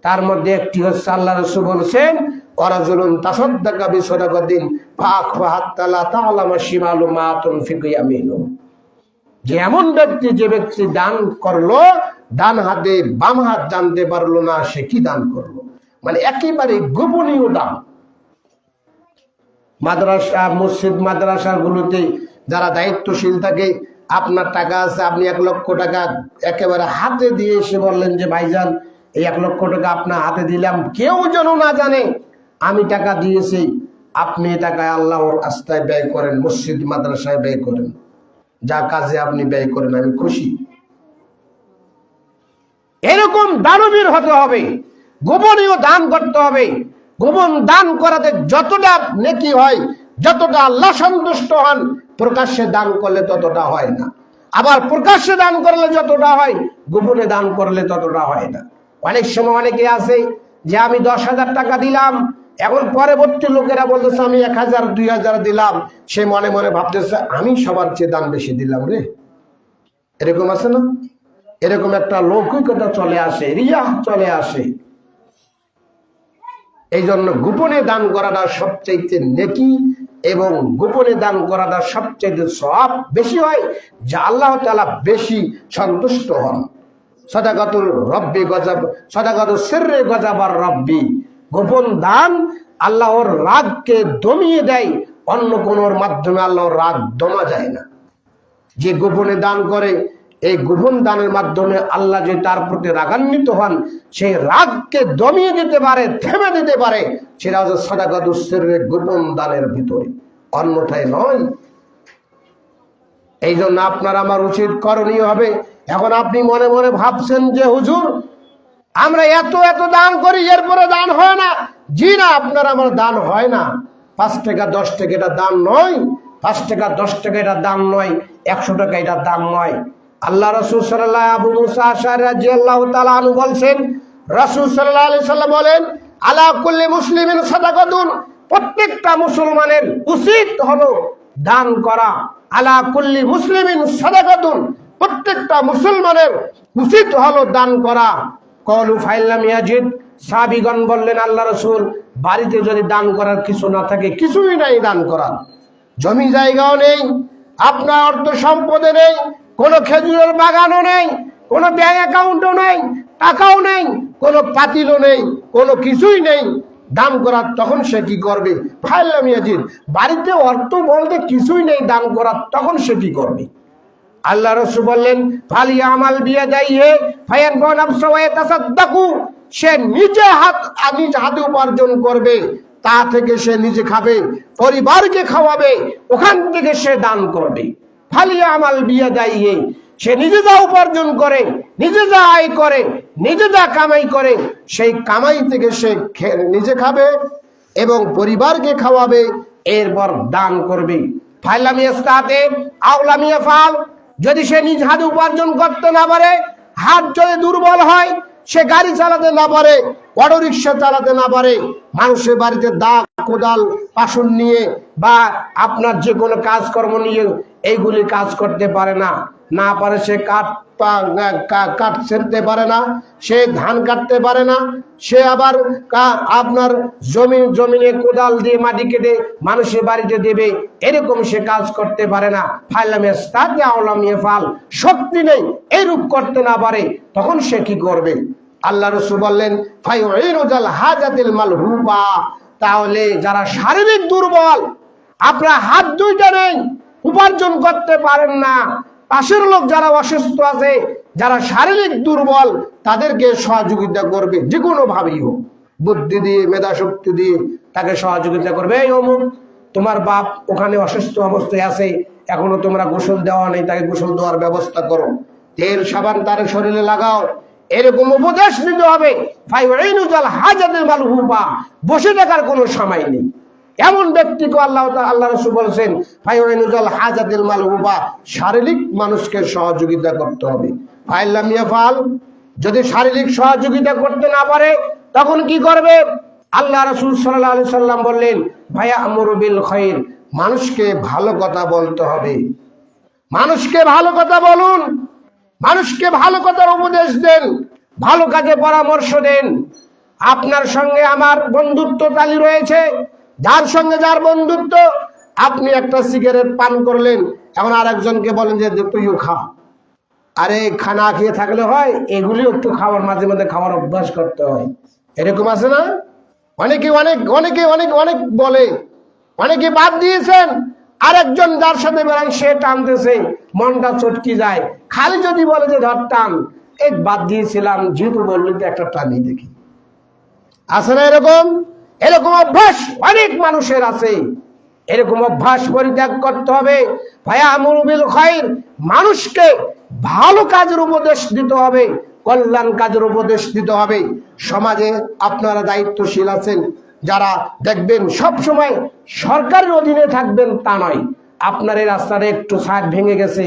তার মধ্যে একটি হচ্ছে আল্লাহ রাসূল বলেছেন, ওয়ারাজুলুন তাসাদ্দাকা বিসাদাকাতিন ফাআখফা হাত্তা লা তা'লামা শিমালু মা তুনফিকু ইয়ামিনু, যে এমন ব্যক্তি, যে ব্যক্তি দান করলো, ডান হাতে বাম হাত জানতে পারলো না সে কি দান করলো, মানে একেবারে গোপনীয় দান। মাদ্রাসা, মসজিদ, মাদ্রাসার গুলোতে যারা দায়িত্বশীল থাকে, আপনার টাকা আছে, আপনি 1 লক্ষ টাকা একেবারে হাতে দিয়ে এসে বললেন যে ভাইজান এই 1 লক্ষ টাকা আপনার হাতে দিলাম, কেউ যেন না জানে আমি টাকা দিয়েছি, আপনি এই টাকায় আল্লাহর রাস্তায় ব্যয় করেন, মসজিদ মাদ্রাসায় ব্যয় করেন, যা কাজে আপনি ব্যয় করেন, আমি খুশি। এরকম দানবীর হতে হবে, গোপনীয় দান করতে হবে। গোপন দান করাতে যতটা নেকি হয়, যতটা আল্লাহ সন্তুষ্ট হন, প্রকাশ্যে দান করলে ততটা হয় না। আবার প্রকাশ্যে দান করলে যতটা হয়, গোপনে দান করলে ততটা হয় না। অনেক সময় অনেকে আছে যে আমি 10,000 টাকা দিলাম, এখন পরবর্তী লোকেরা বলতেছে আমি 1,000 2,000 দিলাম, সে মনে মনে ভাবতেছে আমি সবার চেয়ে দান বেশি দিলাম রে। এরকম আছে না? এরকম একটা লৌকিকতা চলে আসে, রিয়া চলে আসে। এই জন্য গোপনে দান করাটা সবচেয়ে নেকি, এবং গোপনে দান করাটা সবচেয়ে সওয়াব বেশি হয়, যা আল্লাহ তাআলা বেশি সন্তুষ্ট হন। সাদাকাতুল রব্বি গজাব, সাদাকাতুল সিররি গজাবার রব্বি। গোপন দান আল্লাহর রাগকে দমিয়ে দেয়, অন্য কোনোর মাধ্যমে আল্লাহর রাগ দমা যায় না। যে গোপনে দান করে, এই গোপন দানের মাধ্যমে আল্লাহ যে তার প্রতি রাগান্বিত হন, সেই রাগকে দমিয়ে দিতে পারে, থেমে দিতে পারে, সেটা হচ্ছে সাদাকাতুস সিররি, গোপন দানের ভিতরে, অন্যথায় নয়। এই জন্য আপনার আমার উচিত, করণীয় হবে। এখন আপনি মনে মনে ভাবছেন যে হুজুর আমরা এত এত দান করি, এরপরে দান হয় না। জি না, আপনার আমার দান হয় না। 5 টাকা 10 টাকা এটা দান নয়, 5 টাকা 10 টাকা এটা দান নয়, 100 টাকা এটা দান নয়। আল্লাহ রাসূল সাল্লাল্লাহু, আবু মুসা আশআরী রাদিয়াল্লাহু তাআলা আনহু বলছেন, রাসূল সাল্লাল্লাহু আলাইহি সাল্লাম বলেন, আলা কুল্লি মুসলিমিন সাদাকাতুন, প্রত্যেকটা মুসলমানের উচিত হলো দান করা। আলা কুল্লি মুসলিমিন সাদাকাতুন, প্রত্যেকটা মুসলমানের উচিত হলো দান করা। কলু ফাইল্লাম ইয়াজিদ, সাহাবীগণ বললেন আল্লাহ রাসূল, বাড়িতে যদি দান করার কিছু না থাকে, কিছুই নাই দান করার, জমি জায়গাও নেই, আপনার অর্থ সম্পদে নেই, কোনো খেজুরের বাগানও নেই, কোনো ব্যাংক অ্যাকাউন্টও নেই, টাকাও নেই, কোনো পাতিলও নেই, কোনো কিছুই নেই দান করার, তখন সে কি করবে? ফাইল্লাম ইয়াজিদ, বাড়িতে অর্থ বলতে কিছুই নেই দান করার, তখন সে কি করবে? আল্লাহ রাসূল বললেন, ফালিয়ামাল বিয়াদাইহি ফায়ানফা নাফসা ওয়া ইয়াতাসাদ্দাকু, সে নিজ হাতে উপার্জন করবে, তা থেকে সে নিজে খাবে, পরিবারকে খাওয়াবে, ওখান থেকে সে দান করবে। ফালিয়ামাল বিয়াদাইহি, সে নিজে যা উপার্জন করে, নিজে যা আয় করে, নিজে যা কামাই করে, সেই কামাই থেকে সে নিজে খাবে এবং পরিবারকে খাওয়াবে, এরপর দান করবে। ফাইলাম ইয়াস্তাতে আওলাম ইয়াফাল, যদি সে নিজ হাতে উপার্জন করতে না পারে, হাত যদি দুর্বল হয়, সে গাড়ি চালাতে না পারে, অটো রিক্সা চালাতে না পারে, মানুষের বাড়িতে দা কোদাল পাশন নিয়ে বা আপনার যে কোনো কাজকর্ম নিয়ে এইগুলি কাজ করতে পারে না, না পারে সে কাঠ ছেড়তে পারে না, সে ধান কাটতে পারে না, সে আবার আপনার জমিনে কোদাল দিয়ে মাটি কেটে মানুষের বাড়িতে দেবে, এরকম সে কাজ করতে পারে না। ফাইলামিয়াস্তাতি আওলাম ইয়াফাল, শক্তি নেই, এইরূপ করতে না পারে, তখন সে কি করবে? আল্লাহ রাসূল বললেন, ফায়ুইনুজাল হাজাতিল মালহুবা, তাহলে যারা শারীরিক দুর্বল, আপনার হাত দুইটা নেই, উপার্জন করতে পারেন না, পাশের লোক যারা অসুস্থ আছে, যারা শারীরিক দুর্বল, তাদেরকে সহযোগিতা করবে, যে কোনো ভাবেই হোক, বুদ্ধি দিয়ে, মেধা শক্তি দিয়ে তাকে সহযোগিতা করবে। এই অমুক, তোমার বাপ ওখানে অসুস্থ অবস্থায় আছে, এখনো তোমরা গোসল দেওয়া নেই, তাকে গোসল দেওয়ার ব্যবস্থা করো, তেল সাবান তার শরীরে লাগাও, এরকম উপদেশ দিতে হবে। ফায়ুইনুজাল হাজাতিল মালহুবা, বসে থাকার কোনো সময় নেই, এমন ব্যক্তিকে আল্লাহ রাসূল বলেছেন, ফায়ুইনুজাল হাজাতিল মালহুবা, শারীরিক মানুষকে সহযোগিতা করতে হবে। ফাইল্লাম ইয়াফাল, যদি শারীরিক সহযোগিতা করতে না পারে, তখন কি করবে? আল্লাহ রাসূল সাল্লাল্লাহু আলাইহি সাল্লাম বললেন, ফায়ামুরু বিল খায়র, মানুষকে ভালো কথা বলতে হবে। মানুষকে ভালো কথা বলুন, মানুষকে ভালো কথার উপদেশ দেন, ভালো কাজে পরামর্শ দেন। আপনার সঙ্গে আমার বন্ধুত্ব তালি রয়েছে, যার সঙ্গে যার বন্ধুত্ব, আপনি একটা সিগারেট পান করলেন, এখন আরেকজনকে বলেন যে তুইও খা। আরে খানা খেয়ে থাকলে হয়, এগুলি একটু খাওয়ার, মাঝে মাঝে খাওয়ার অভ্যাস করতে হয়। এরকম আছে না? অনেকে অনেক অনেকে অনেক অনেক বলে, অনেকে বাদ দিয়েছেন, আরেকজন যার সাথে বেড়ান সে টানতেছে, মনটা চটকি যায়। খালি যদি বলে যে ধর টান, এই বাদ দিয়েছিলাম, যেহেতু বললি তো একটা টানি দেখি। আছে না এরকম? এরকম অভ্যাস অনেক মানুষের আছে। এরকম অভ্যাস পরিত্যাগ করতে হবে। ফায়ামুরু বিল খায়র, মানুষকে ভালো কাজের উপদেশ দিতে হবে, কল্যাণ কাজের উপদেশ দিতে হবে। সমাজে আপনারা দায়িত্বশীল আছেন যারা, দেখবেন সব সময় সরকারের অধীনে থাকবেন তা নয়। আপনার এই রাস্তাটা একটু সাইড ভেঙে গেছে,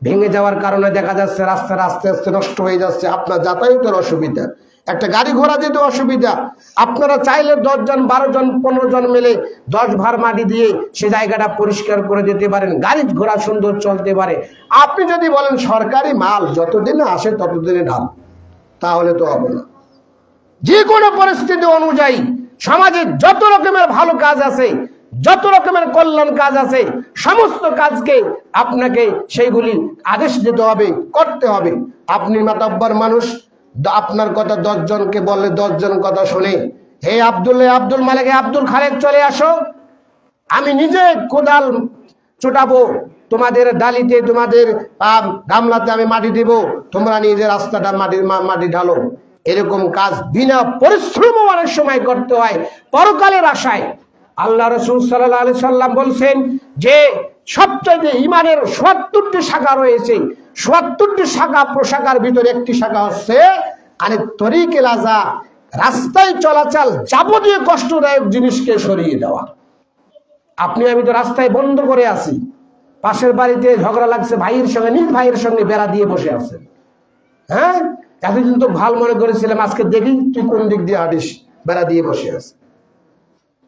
ভেঙে যাওয়ার কারণে দেখা যাচ্ছে রাস্তাটা আস্তে আস্তে নষ্ট হয়ে যাচ্ছে, আপনার যাতায়াতের অসুবিধা, একটা গাড়ি ঘোড়া যেতে অসুবিধা। আপনারা চাইলে 10 জন 12 জন 15 জন মিলে 10 ভার মাটি দিয়ে সে জায়গাটা পরিষ্কার করে দিতে পারেন, গাড়ি ঘোড়া সুন্দর চলতে পারে। আপনি যদি বলেন সরকারি মাল যতদিনে আসে ততদিনে ঢাল, তাহলে তো হবে না। যে কোনো পরিস্থিতি অনুযায়ী সমাজে যত রকমের ভালো কাজ আছে, যত রকমের কল্যাণ কাজ আছে, সমস্ত কাজকে আপনাকে সেইগুলি আদেশ দিতে হবে, করতে হবে। আপনি মাতাব্বর মানুষ, আপনার কথা 10 জনকে বললে 10 জন কথা শুনে, হে আব্দুল মালিক, আব্দুল খালেক চলে আসো, আমি নিজে কোদাল চোটাবো, তোমাদের ডালিতে তোমাদের গামলাতে আমি মাটি দিব, তোমরা নিজে রাস্তাটা মাটি ঢালো। এরকম কাজ বিনা পরিশ্রম অনেক সময় করতে হয় পরকালের আশায়। আল্লাহ রাসূল সাল্লাল্লাহু আলাইহি সাল্লাম বলছেন যে সবচেয়ে ইমানের ৭০টি শাখা রয়েছে, ৭০টি শাখা প্রশাখার ভিতরে একটি শাখা হচ্ছে আনে তরিকুল আযা, রাস্তায় চলাচল যাবতীয় কষ্টদায়ক জিনিসকে সরিয়ে দেওয়া। আপনি আমি তো রাস্তায় বন্ধ করে আছি, পাশের বাড়িতে ঝগড়া লাগছে ভাইয়ের সঙ্গে, নিজ ভাইয়ের সঙ্গে বেড়া দিয়ে বসে আছেন। হ্যাঁ, এতদিন তো ভাল মনে করেছিলাম, আজকে দেখি তুই কোন দিক দিয়ে হাঁটিস, বেড়া দিয়ে বসে আছে।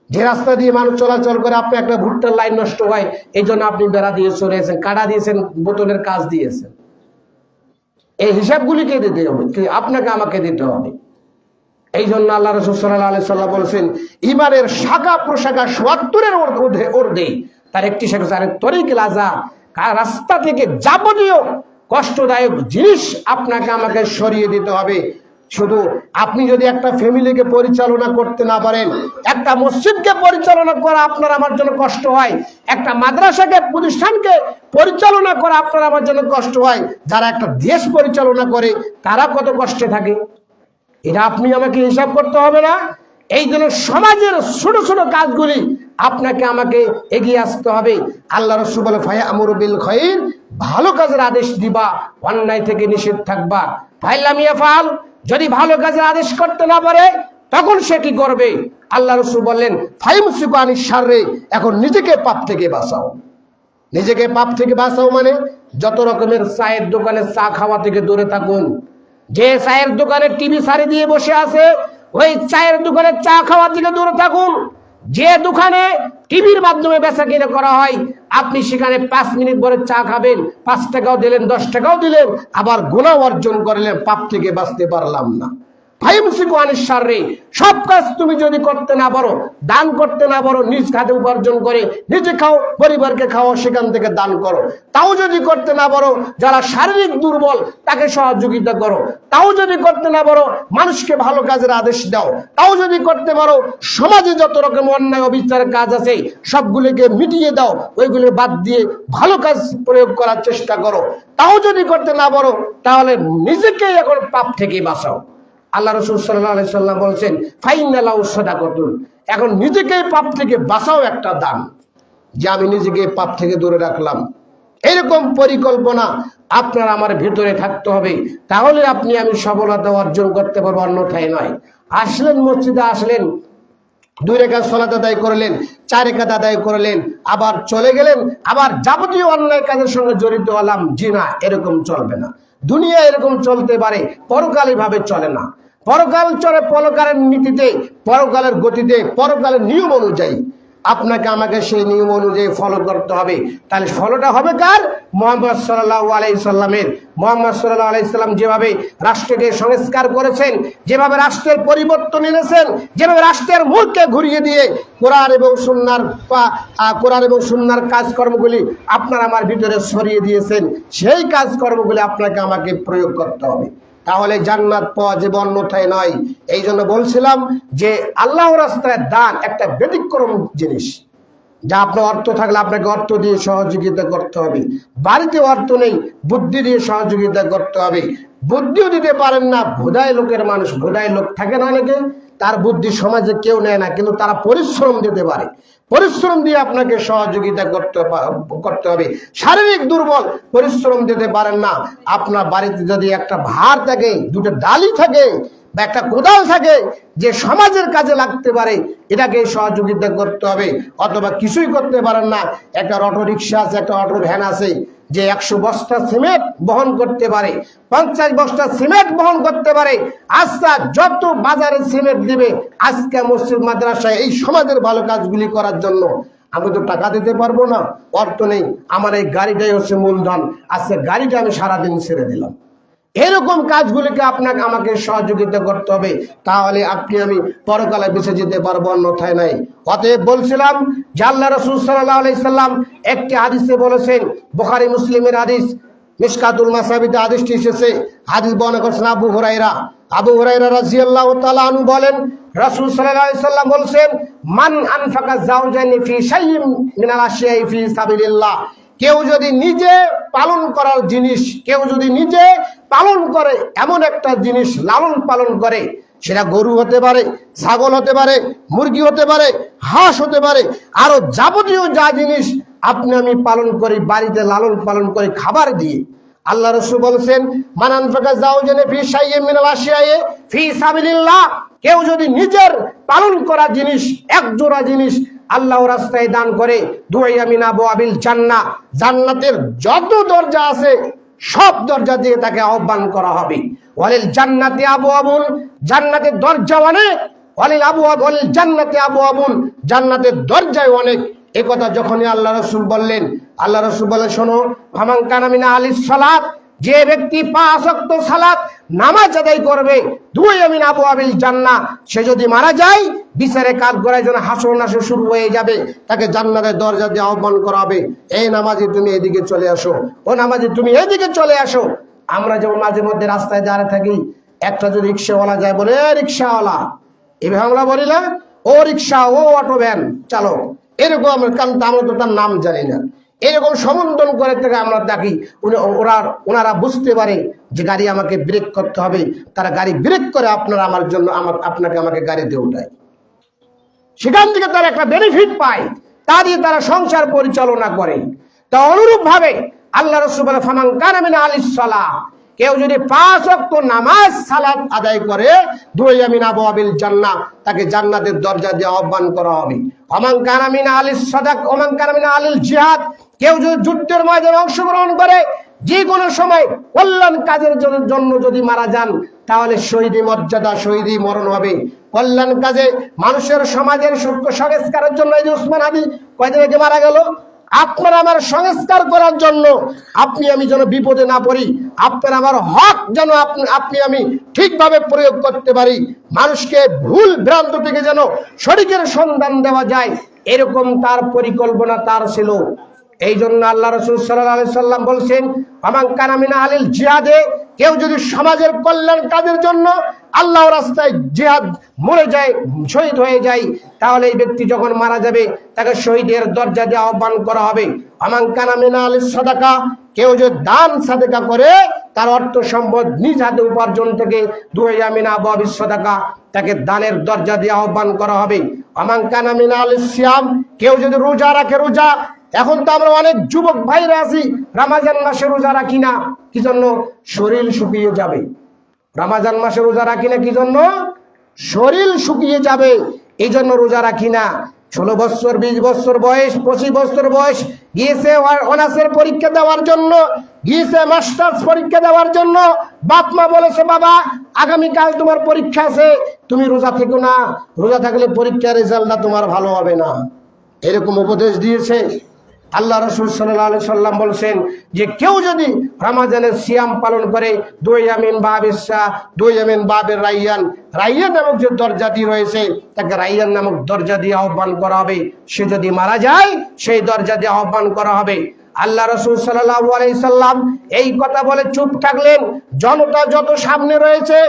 যে রাস্তা দিয়ে মানুষ চলাচল করে, আপনি একটা ভুট্টার লাইন নষ্ট হয় এই জন্য আপনি বেড়া দিয়ে চলেছেন, কাটা দিয়েছেন, বোতলের কাজ দিয়েছেন। এই হিসাবগুলি কে দিতে হবে? আপনাকে আমাকে দিতে হবে। এই জন্য আল্লাহ রাসূল সাল্লাল্লাহু আলাইহি সাল্লাম বলেছেন ইমানের শাখা প্রশাখা ৭০-এর ঊর্ধ্বে, তার একটি শাখা হচ্ছে তরিকুল আযা, রাস্তা থেকে যাবতীয় কষ্টদায়ক জিনিস আপনাকে আমাকে সরিয়ে দিতে হবে। শুধু আপনি যদি একটা ফ্যামিলিকে পরিচালনা করতে না পারেন, একটা মসজিদকে পরিচালনা করা আপনার আমার জন্য কষ্ট হয়, একটা মাদ্রাসাকে প্রতিষ্ঠানকে পরিচালনা করা আপনার আমার জন্য কষ্ট হয়, যারা একটা দেশ পরিচালনা করে তারা কত কষ্টে থাকে, এটা আপনি আমাকে হিসাব করতে হবে না? এই জন্য সমাজের ছোট ছোট কাজগুলি আপনাকে আমাকে এগিয়ে আসতে হবে। আল্লাহ রাসূল বলে ফায়ামুরু বিল খায়র, ভালো কাজের আদেশ দিবা, অন্যায় থেকে নিষেধ থাকবা। ফাইলাম ইয়াফআল, যদি ভালো কাজের আদেশ করতে না পারে তখন সে কি করবে? আল্লাহ রাসূল বললেন ফায়ুমসিকু আনিশ শাররি, এখন নিজেকে পাপ থেকে বাঁচাও। নিজেকে পাপ থেকে বাঁচাও মানে যত রকমের চায়ের দোকানে চা খাওয়া থেকে দূরে থাকুন। যে চায়ের দোকানে টিভি সারি দিয়ে বসে আছে, ওই চায়ের দোকানে চা খাওয়া থেকে দূরে থাকুন। যে দোকানে টিভির মাধ্যমে বেচা কিনা করা হয়, আপনি সেখানে 5 মিনিট পরে চা খাবেন, 5 টাকাও দিলেন, 10 টাকাও দিলেন, আবার গুনাহ অর্জন করলেন, পাপ থেকে বাঁচতে পারলাম না। ফায়ুমসিকু আনিশ শাররি, সব কাজ তুমি যদি করতে না পারো, দান করতে না পারো, নিজ খাতে উপার্জন করে নিজে খাও, পরিবারকে খাও, সেখান থেকে দান করো। তাও যদি করতে না পারো, যারা শারীরিক দুর্বল তাকে সহযোগিতা করো। তাও যদি করতে না পারো, মানুষকে ভালো কাজের আদেশ দাও। তাও যদি করতে পারো, সমাজে যত রকম অন্যায় অবিচারের কাজ আছে সবগুলিকে মিটিয়ে দাও, ওইগুলি বাদ দিয়ে ভালো কাজ প্রয়োগ করার চেষ্টা করো। তাও যদি করতে না পারো, তাহলে নিজেকে এখন পাপ থেকে বাঁচাও। আল্লাহ রাসূল সাল্লাল্লাহু আলাইহি সাল্লাম বলেছেন ফাইন্না লাহু সাদাকাতুন, এখন নিজেকে পাপ থেকে বাঁচাও একটা দান, যে আমি নিজেকে পাপ থেকে দূরে রাখলাম। এরকম পরিকল্পনা আপনার আমার ভিতরে থাকতে হবে, তাহলে আপনি আমি সফলতা অর্জন করতে পারবো, অন্যথায় নয়। আসলেন মসজিদে, আসলেন 2 রাকাত সালাত আদায় করলেন, 4 রাকাত আদায় করলেন, আবার চলে গেলেন, আবার যাবতীয় অন্যায় কাজের সঙ্গে জড়িত হলাম, জি না, এরকম চলবে না। দুনিয়া এরকম চলতে পারে, পরকালী ভাবে চলে না। পরকাল চলে পরকালের নীতিতে, পরকালের গতিতে, পরকালের নিয়ম অনুযায়ী। আপনাকে আমাকে সেই নিয়ম অনুযায়ী ফলো করতে হবে। তাহলে ফলোটা হবে কার? মুহাম্মদ সাল্লাল্লাহু আলাইহি সাল্লামের। মুহাম্মদ সাল্লাল্লাহু আলাইহি সাল্লাম যেভাবে রাষ্ট্রকে সংস্কার করেছেন, যেভাবে রাষ্ট্রের পরিবর্তন এনেছেন, যেভাবে রাষ্ট্রের মূলকে ঘুরিয়ে দিয়ে কোরআন এবং সুন্নাহর কাজকর্মগুলি আপনার আমার ভিতরে ছড়িয়ে দিয়েছেন, সেই কাজকর্মগুলি আপনাকে আমাকে প্রয়োগ করতে হবে, তাহলে জান্নাত পাওয়া যাবে, অন্যথায় নয়। এই জন্য বলছিলাম যে আল্লাহর রাস্তায় দান একটা ব্যতিক্রম জিনিস, যা আপনার অর্থ থাকলে আপনাকে অর্থ দিয়ে সহযোগিতা করতে হবে। বাড়িতে অর্থ নেই, বুদ্ধি দিয়ে সহযোগিতা করতে হবে। বুদ্ধিও দিতে পারেন না, ভোদায় লোকের মানুষ, ভোদায় লোক থাকে না অনেকে, তার বুদ্ধি সমাজে কেউ নেয় না, কিন্তু তারা পরিশ্রম দিতে পারে। পরিশ্রম দিয়ে আপনাকে সহযোগিতা করতে হবে। শারীরিক দুর্বল, পরিশ্রম দিতে পারেন না, আপনার বাড়িতে যদি একটা ভার থাকে, দুটো ডালি থাকে বা একটা কোদাল থাকে যে সমাজের কাজে লাগতে পারে, এটাকে সহযোগিতা করতে হবে। অথবা কিছুই করতে পারেন না, একটা অটো রিক্সা আছে, একটা অটো ভ্যান আছে যে 100 বস্তা সিমেন্ট বহন করতে পারে, 50 বস্তা সিমেন্ট বহন করতে পারে। আচ্ছা, যত বাজারে সিমেন্ট দিবে আজকে মসজিদ মাদ্রাসায় এই সমাজের ভালো কাজগুলি করার জন্য, আমি তো টাকা দিতে পারবো না, অর্থ নেই, আমার এই গাড়িটাই হচ্ছে মূলধন, আজকে গাড়িটা আমি সারাদিন ছেড়ে দিলাম। এরকম কাজগুলিকে আপনাকে আমাকে সহযোগিতা করতে হবে, তাহলে আপনি আমি পরকালে বেঁচে যেতে পারবো, অন্যথায় নাই। অতএব বলছিলাম যে আল্লাহ রাসূল সাল্লাল্লাহু আলাইহি সাল্লাম একটি হাদিসে বলেছেন, বুখারী মুসলিমের হাদিস, মিশকাতুল মাসাবিতে হাদিসটি এসেছে। হাদিস বর্ণনা করেছেন আবু হুরায়রা রাদিয়াল্লাহু তাআলা আনহু বলেন, রাসূল সাল্লাল্লাহু আলাইহি সাল্লাম বলেছেন, মান আনফাকা যাওজাইনি ফি শাইইন মিনাল আশিয়াই ফি সাবিলিল্লাহ, কেউ যদি নিজে পালন করার জিনিস, কেউ যদি নিজে পালন করে এমন একটা জিনিস লালন পালন করে, সেটা গরু হতে পারে, ছাগল হতে পারে, মুরগি হতে পারে, হাঁস হতে পারে, আরো যাবতীয় যা জিনিস আপনি আমি পালন করি, বাড়িতে লালন পালন করে খাবার দিয়ে, আল্লাহ রাসূল বলেছেন, মান আনফাকা যাওজাইনি ফি শাইইন মিনাল আশিয়াই ফি সাবিলিল্লাহ, কেউ যদি নিজের পালন করা জিনিস, এক জোড়া জিনিস আল্লাহর রাস্তায় দান করে, দুআইয়া মিন আবওয়াবিল জান্নাহ, জান্নাতের যত দরজা আছে সব দরজা দিয়ে তাকে আহ্বান করা হবে। ওয়ালিল জান্নাতি আবওয়াবুন, জান্নাতের দরজা অনেক, ওয়ালিল আবওয়াব ওয়ালিল জান্নাতি আবওয়াবুন, জান্নাতের দরজায় অনেক। এই কথা যখনই আল্লাহ রাসূল বললেন, আল্লাহ রাসূল বলে, শোনো, ফামান কানা মিন আহলিস সালাত, যে ব্যক্তি 5 ওয়াক্ত সালাত নামাজ আদায় করবে, দুআইয়া মিন আবওয়াবিল জান্নাহ, সে যদি মারা যায় বিচারে কাঠ গড়ায় যেন হাসর নাসর শুরু হয়ে যাবে, তাকে জান্নাতের দরজা দিয়ে আহ্বান করা হবে, এই নামাজি তুমি এদিকে চলে আসো, ও নামাজি তুমি এদিকে চলে আসো। আমরা যেমন মাঝে মধ্যে রাস্তায় দাঁড়িয়ে থাকি, একটা যদি রিক্সাওয়ালা যায়, বলে এ রিক্সাওয়ালা, এভাবে আমরা বলি না, ও রিক্সা, ও অটো ভ্যান চালো, এরকম আমরা, কারণ আমরা তো তার নাম জানি না, এরকম সম্বোধন করে থেকে আমরা দেখি, ওনারা বুঝতে পারে যে গাড়ি আমাকে ব্রেক করতে হবে, তারা গাড়ি ব্রেক করে আপনারা আমার জন্য আমাকে গাড়িতে উঠায়, সেখান থেকে তারা একটা বেনিফিট পায়, তা দিয়ে তারা সংসার পরিচালনা করে। তা অনুরূপ ভাবে আল্লাহ রাসূল বলে, ফামান কানা মিন আহলিস সালাহ, কেউ যদি 5 ওয়াক্ত নামাজ সালাত আদায় করে, দুআইয়া মিন আবওয়াবিল জান্নাহ, তাকে জান্নাতের দরজা দিয়ে আহ্বান করা হবে। ওমান কানা মিন আহলিস সাদাক, ওমান কানা মিন আহলিল জিহাদ, কেউ যদি যুদ্ধের ময়দানে অংশগ্রহণ করে, যে কোনো সময় কল্যাণ কাজের জন্য যদি মারা যান, তাহলে শহীদি মর্যাদা, শহীদি মরণ হবে। কল্যাণ কাজে, মানুষের সমাজের সংস্কারের জন্য, এই যে উসমান হাদি কয়দিন আগে মারা গেল, আপনার আমার সংস্কার করার জন্য, আপনি আমি যেন বিপদে না পড়ি, আপনার আমার হক যেন আপনি আমি ঠিকভাবে প্রয়োগ করতে পারি, মানুষকে ভুল ভ্রান্ত থেকে যেন সঠিকের সন্ধান দেওয়া যায়, এরকম তার পরিকল্পনা তার ছিল। এই জন্য আল্লাহ রাসূল সাল্লাল্লাহু আলাইহি সাল্লাম বলছেন, ফামান কানা মিন আহলিল জিহাদে, কেউ যদি সমাজের কল্যাণ কাজের জন্য আল্লাহর রাস্তায় জিহাদ মরে যায়, শহীদ হয়ে যায়, তাহলে এই ব্যক্তি যখন মারা যাবে তাকে শহীদের দরজা দিয়ে আহ্বান করা হবে। ফামান কানা মিন আহলিস সাদাকা, কেউ যদি দান সাদাকা করে, তার অর্থ সম্পদ নিজ হাতে উপার্জন থেকে, দুআইয়া মিন আবওয়াবিস সাদাকা, তাকে দানের দরজা দিয়ে আহ্বান করা হবে। ফামান কানা মিন আহলিস সিয়াম, কেউ যদি রোজা রাখে, রোজা, এখন তো আমরা অনেক যুবক ভাইরা আছি রমজান মাসে রোজা রাখি না, কি জন্য? শরীর শুকিয়ে যাবে। রমজান মাসে রোজা রাখি না কি জন্য? শরীর শুকিয়ে যাবে, এই জন্য রোজা রাখি না। 16 বছর, 20 বছর বয়স, 25 বছর বয়স, গিয়েছে অনার্সের পরীক্ষা দেওয়ার জন্য, গিয়েছে মাস্টার্স পরীক্ষা দেওয়ার জন্য, বাপ মা বলেছে, বাবা আগামীকাল তোমার পরীক্ষা আছে, তুমি রোজা থেকো না, রোজা থাকলে পরীক্ষার রেজাল্টটা তোমার ভালো হবে না, এরকম উপদেশ দিয়েছে। আল্লাহ রাসূল সাল্লাল্লাহু আলাইহি সাল্লাম বলছেন যে কেউ যদি রমজানের সিয়াম পালন করে, দুআইয়া মিন বাবির রায়্যান, রায়্যান নামক যে দরজাটি রয়েছে, তাকে রায়্যান নামক দরজা দিয়ে আহ্বান করা হবে। সে যদি মারা যায়, সেই দরজা দিয়ে আহ্বান করা হবে। আল্লাহ রাসূল সাল্লাল্লাহু আলাইহি সাল্লাম এই কথা বলে চুপ থাকলেন। জনতা যত সামনে রয়েছে,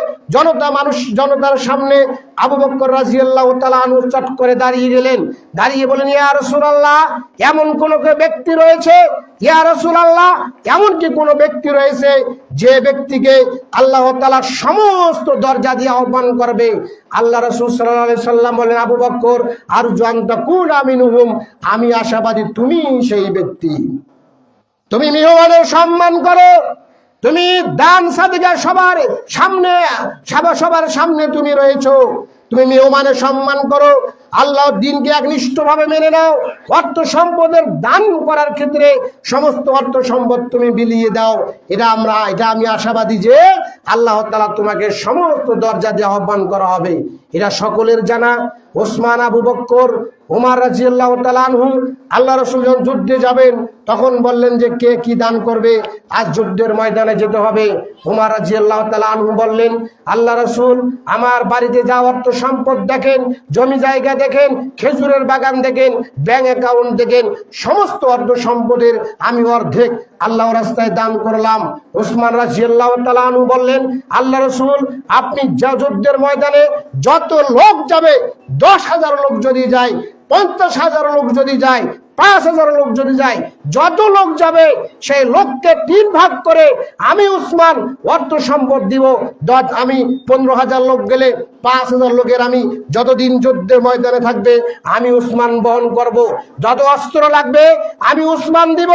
জনতার সামনে আবু বকর রাদিয়াল্লাহু তাআলা আনহু চট করে দাঁড়িয়ে গেলেন, দাঁড়িয়ে বলেন, ইয়া রাসূলুল্লাহ, এমন কোন ব্যক্তি রয়েছে ইয়া রাসূলুল্লাহ, এমন কি কোনো ব্যক্তি রয়েছে যে ব্যক্তিকে আল্লাহ তাআলা সমস্ত দরজা দিয়ে আহ্বান করবে? আল্লাহ রাসূল সাল্লাল্লাহু আলাইহি সাল্লাম বলেন, আবু বকর আরজু আন তাকুনা মিনহুম, আমি আশাবাদী তুমি সেই ব্যক্তি। তুমি মেহমানের সম্মান করো, তুমি দান সাদকা সবার সামনে তুমি রয়েছো, তুমি মেহমানের সম্মান করো, আল্লাহর দিনকে একনিষ্ঠভাবে মেনে নাও, অর্থ সম্পদের দান করার ক্ষেত্রে সমস্ত অর্থ সম্পদ তুমি বিলিয়ে দাও। এটা আমি আশাবাদী যে আল্লাহ তাআলা তোমাকে সমস্ত দরজা দিয়ে আহ্বান করা হবে। এটা সকলের জানা। ওসমান, আবু বকর, ওমর রাদিয়াল্লাহু তাআলা আনহু আল্লাহ রাসূল যখন যুদ্ধে যাবেন তখন বললেন যে কে কি দান করবে, আজ যুদ্ধের ময়দানে যেতে হবে। ওমর রাদিয়াল্লাহু তাআলা আনহু বললেন, আল্লাহ রাসূল আমার বাড়িতে যা অর্থ সম্পদ দেখেন, জমি জায়গা দেখেন, খেজুরের বাগান দেখেন, ব্যাংক অ্যাকাউন্ট দেখেন, সমস্ত অর্থ সম্পদের আমি অর্ধেক আল্লাহর রাস্তায় দান করলাম। ওসমান রাদিয়াল্লাহু তাআলা আনহু বললেন, আল্লাহ রাসূল আপনি যা যুদ্ধের ময়দানে যত লোক যাবে, 10,000 লোক যদি যায়, 50,000 লোক যদি যায়, 5,000 লোক যদি যায়, যত লোক যাবে সেই লোককে 3 ভাগ করে আমি উসমান অর্থ সম্পদ দিব। আমি 15,000 লোক গেলে 5,000 লোকের আমি যতদিন যুদ্ধের ময়দানে থাকবে আমি উসমান বহন করব। যত অস্ত্র লাগবে আমি উসমান দিব,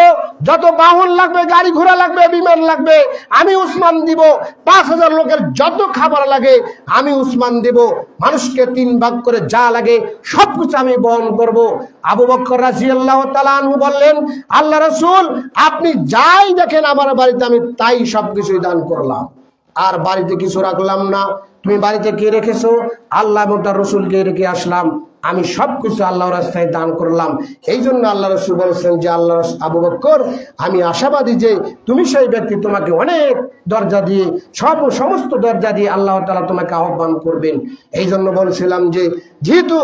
যত বাহন লাগবে, গাড়ি ঘোড়া লাগবে, বিমান লাগবে আমি উসমান দিব, 5,000 লোকের যত খাবার লাগে আমি উসমান দিব। মানুষকে 3 ভাগ করে যা লাগে সবকিছু আমি বহন করব। আবু বকর রাদিয়াল্লাহু তাআলা আনহু বললেন, আল্লাহ রাসূল আপনি যাই দেখেন আমার বাড়িতে আমি তাই সবকিছুই দান করলাম, আর বাড়িতে কিছু রাখলাম না। তুমি বাড়িতে কে রেখেছো? আল্লাহ এবং তার রাসূলকে রেখে আসলাম, আমি সবকিছু আল্লাহর রাস্তায় দান করলাম। এই জন্য আল্লাহ রাসূল বলেছেন যে আল্লাহ আবু বকর আমি আশাবাদী যে তুমি সেই ব্যক্তি, তোমাকে অনেক দরজা দিয়ে সমস্ত দরজা দিয়ে আল্লাহ তাআলা তোমাকে আহ্বান করবেন। এই জন্য বলছিলাম যে যেহেতু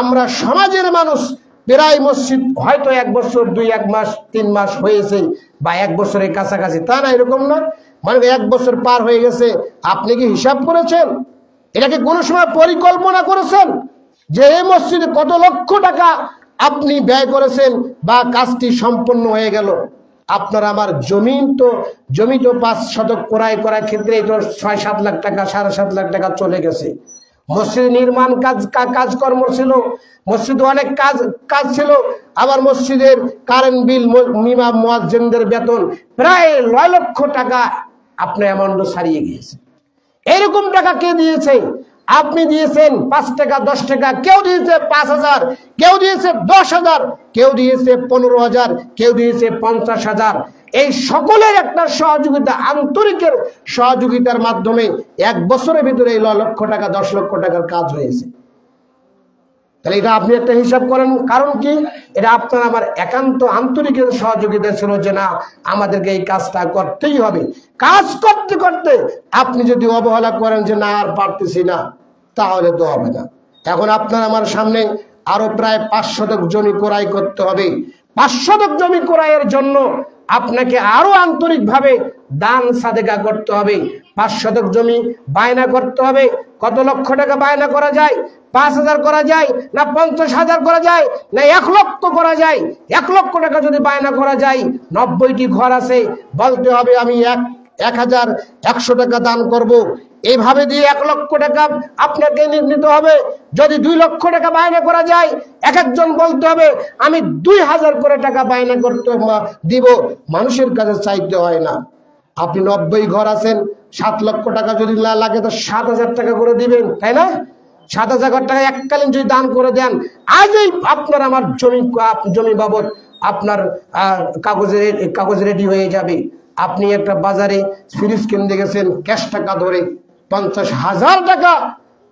আমরা সমাজের মানুষ, প্রায় মসজিদ হয়তো 1 বছর 2-1 মাস 3 মাস হয়েছে বা 1 বছরের কাছাকাছি, তা না, এরকম না, মানে 1 বছর পার হয়ে গেছে। আপনি কি হিসাব করেছেন? এটাকে কোনো সময় পরিকল্পনা করেছেন যে এই মসজিদে কত লক্ষ টাকা আপনি ব্যয় করেছেন বা কাজটি সম্পন্ন হয়ে গেল? আপনার আমার জমি তো 5 শতক ক্রয় করার ক্ষেত্রে তো 6-7 লাখ টাকা, 7.5 লাখ টাকা চলে গেছে। মসজিদ নির্মাণ কাজকর্ম ছিল, মসজিদে অনেক কাজ ছিল, আবার মসজিদের কারেন্ট বিল, ইমাম মুয়াজ্জিনদের বেতন প্রায় 9 লক্ষ টাকা আপনি অ্যামাউন্ট ছাড়িয়ে গিয়েছে। এরকম টাকা কে দিয়েছে? আপনি দিয়েছেন 5 টাকা, 10 টাকা, কেউ দিয়েছে 5,000, কেউ দিয়েছে 10,000, কেউ দিয়েছে 15,000, কেউ দিয়েছে 50,000। এই সকলের একটা সহযোগিতা, আন্তরিকের সহযোগিতার মাধ্যমে 1 বছরের ভিতরে 9 লক্ষ টাকা, 10 লক্ষ টাকার কাজ হয়েছে। তাহলে এটা আপনি একটা হিসাব করেন, কারণ কি? এটা আপনার আমার একান্ত আন্তরিকের সহযোগিতা ছিল যে না আমাদেরকে এই কাজটা করতেই হবে। কাজ করতে করতে আপনি যদি অবহেলা করেন যে না আর পারতেছি না, তাহলে তো হবে না। এখন আপনার আমার সামনে আরো প্রায় 5 শতক জমি ক্রয় করতে হবে। 5 শতক জমি ক্রয়ের জন্য আপনাকে আরো আন্তরিকভাবে দান সাদেকা করতে হবে। 5 শতক জমি বায়না করতে হবে। কত লক্ষ টাকা বায়না করা যায়? 5,000 করা যায় না 50,000 করা যায় না 1 লক্ষ করা যায়? 1 লক্ষ টাকা যদি বায়না করা যায়, 90টি ঘর আছে, বলতে হবে আমি 1,100 টাকা দান করব। এইভাবে দিয়ে 1 লক্ষ টাকা আপনাকে নিতে হবে। যদি 2 লক্ষ টাকা বায়না করা যায়, এক একজন বলতে হবে আমি 2,000 করে টাকা বায়না করতে দিব। মানুষের কাছে চাইতে হয় না। আপনি 90 ঘর আছেন, 7 লক্ষ টাকা যদি লাগে তো 7,000 টাকা করে দিবেন, তাই না? 7,000 টাকা এককালীন যদি দান করে দেন, আজই আপনার আমার জমি বাবদ আপনার কাগজ রেডি হয়ে যাবে। আপনি একটা বাজারে ফ্রিজ কিনতে গেছেন ক্যাশ টাকা ধরে 50,000 টাকা,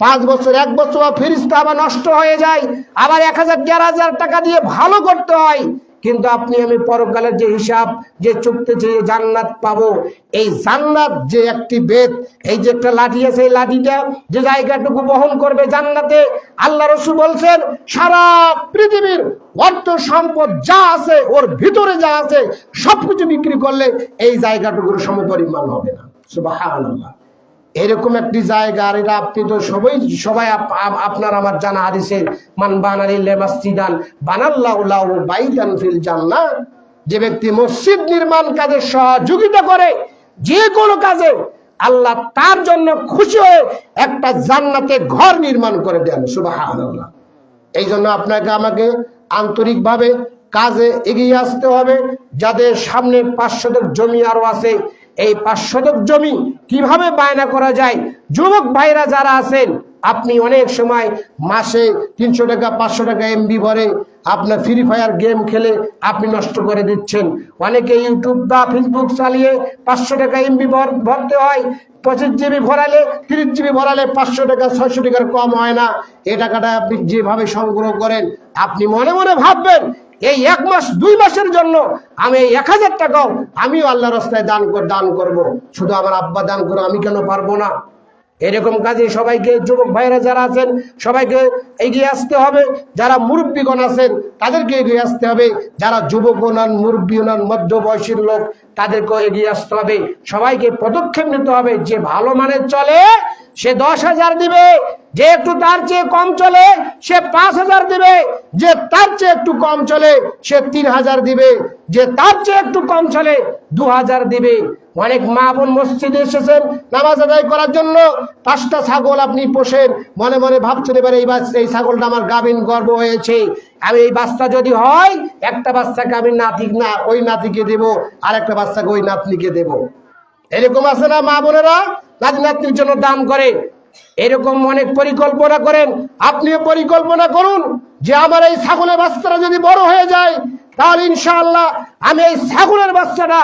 5 বছর 1 বছর ফ্রিজটা আবার নষ্ট হয়ে যায়, আবার 1,000-1,500 টাকা দিয়ে ভালো করতে হয়। কিন্তু আপনি আমি পরকালের যে হিসাব, যে চুক্তি, যে জান্নাত পাবো, এই জান্নাত যে একটি বেদ, এই যে একটা লাঠি আছে, এই লাঠিটা যে জায়গাটুকু বহন করবে জান্নাতে, আল্লাহ রাসূল বলছেন সারা পৃথিবীর অর্থ সম্পদ যা আছে, ওর ভিতরে যা আছে সবকিছু বিক্রি করলে এই জায়গাটুকুর সমপরিমাণ হবে না। সুবহানাল্লাহ। এরকম একটি জায়গা, আর এটা আপনি তো সবাই আপনার আমার জানা হাদিসের মান বানা লিল্লাহি মাসজিদান বানাল্লাহু লাহু বাইতান ফিল জান্নাহ, যে ব্যক্তি মসজিদ নির্মাণ কাজে সহযোগিতা করে, যে কোনো কাজে, আল্লাহ তার জন্য খুশি হয়ে একটা জান্নাতে ঘর নির্মাণ করে দেন। সুবহানাল্লাহ। এই জন্য আপনাকে আমাকে আন্তরিকভাবে কাজে এগিয়ে আসতে হবে। যাদের সামনে 5 শতক জমি আরো আছে, এই 5 শতক জমি কিভাবে বায়না করা যায়, যুবক ভাইরা যারা আছেন, আপনি অনেক সময় মাসে 300 টাকা 500 টাকা এমবি ভরে আপনার ফ্রি ফায়ার গেম খেলে আপনি নষ্ট করে দিচ্ছেন। অনেকে ইউটিউব বা ফেসবুক চালিয়ে 500 টাকা এমবি ভরতে হয়। 25 জিবি ভরালে, 30 জিবি ভরালে 500 টাকা 600 টাকার কম হয় না। এই টাকাটা আপনি যেভাবে সংগ্রহ করেন, আপনি মনে মনে ভাববেন এই 1 মাস 2 মাসের জন্য আমি এই 1000 টাকাও আমিও আল্লাহর রাস্তায় দান করব। শুধু আমার আব্বা দান করে, আমি কেন পারবো না? এরকম কাজে সবাইকে, যুবক ভাইরা যারা আছেন সবাইকে এগিয়ে আসতে হবে। যারা মুরব্বীগণ আছেন তাদেরকে এগিয়ে আসতে হবে। যারা যুবক নন, মুরব্বী নন, মধ্যবয়সীর লোক, তাদেরকেও এগিয়ে আসতে হবে। সবাইকে পদক্ষেপ নিতে হবে। যে ভালো মানের চলে সে 10,000 দিবে, যে একটু তার চেয়ে কম চলে সে 5,000 দিবে, যে তার চেয়ে একটু কম চলে সে 3,000 দিবে, যে তার চেয়ে একটু কম চলে 2,000 দিবে। অনেক মা বোন মসজিদে এসেছেন নামাজ আদায় করার জন্য, 5টা ছাগল আপনি পোষেন, মনে মনে ভাবছেন এবার এই ছাগলটা আমার গাভীন গর্ভ হয়েছে, আমি এই বাচ্চা যদি হয়, একটা বাচ্চাকে আমি ওই নাতিকে দেব, আর একটা বাচ্চাকে ওই নাতনিকে দেব। এরকম আছে না মা বোনেরা নাতি নাতনির জন্য দান করে? এরকম অনেক পরিকল্পনা করেন। আপনিও পরিকল্পনা করুন যে আমার এই ছাগলের বাচ্চাটা যদি বড় হয়ে যায়, তাহলে ইনশাআল্লাহ আমি এই ছাগলের বাচ্চাটা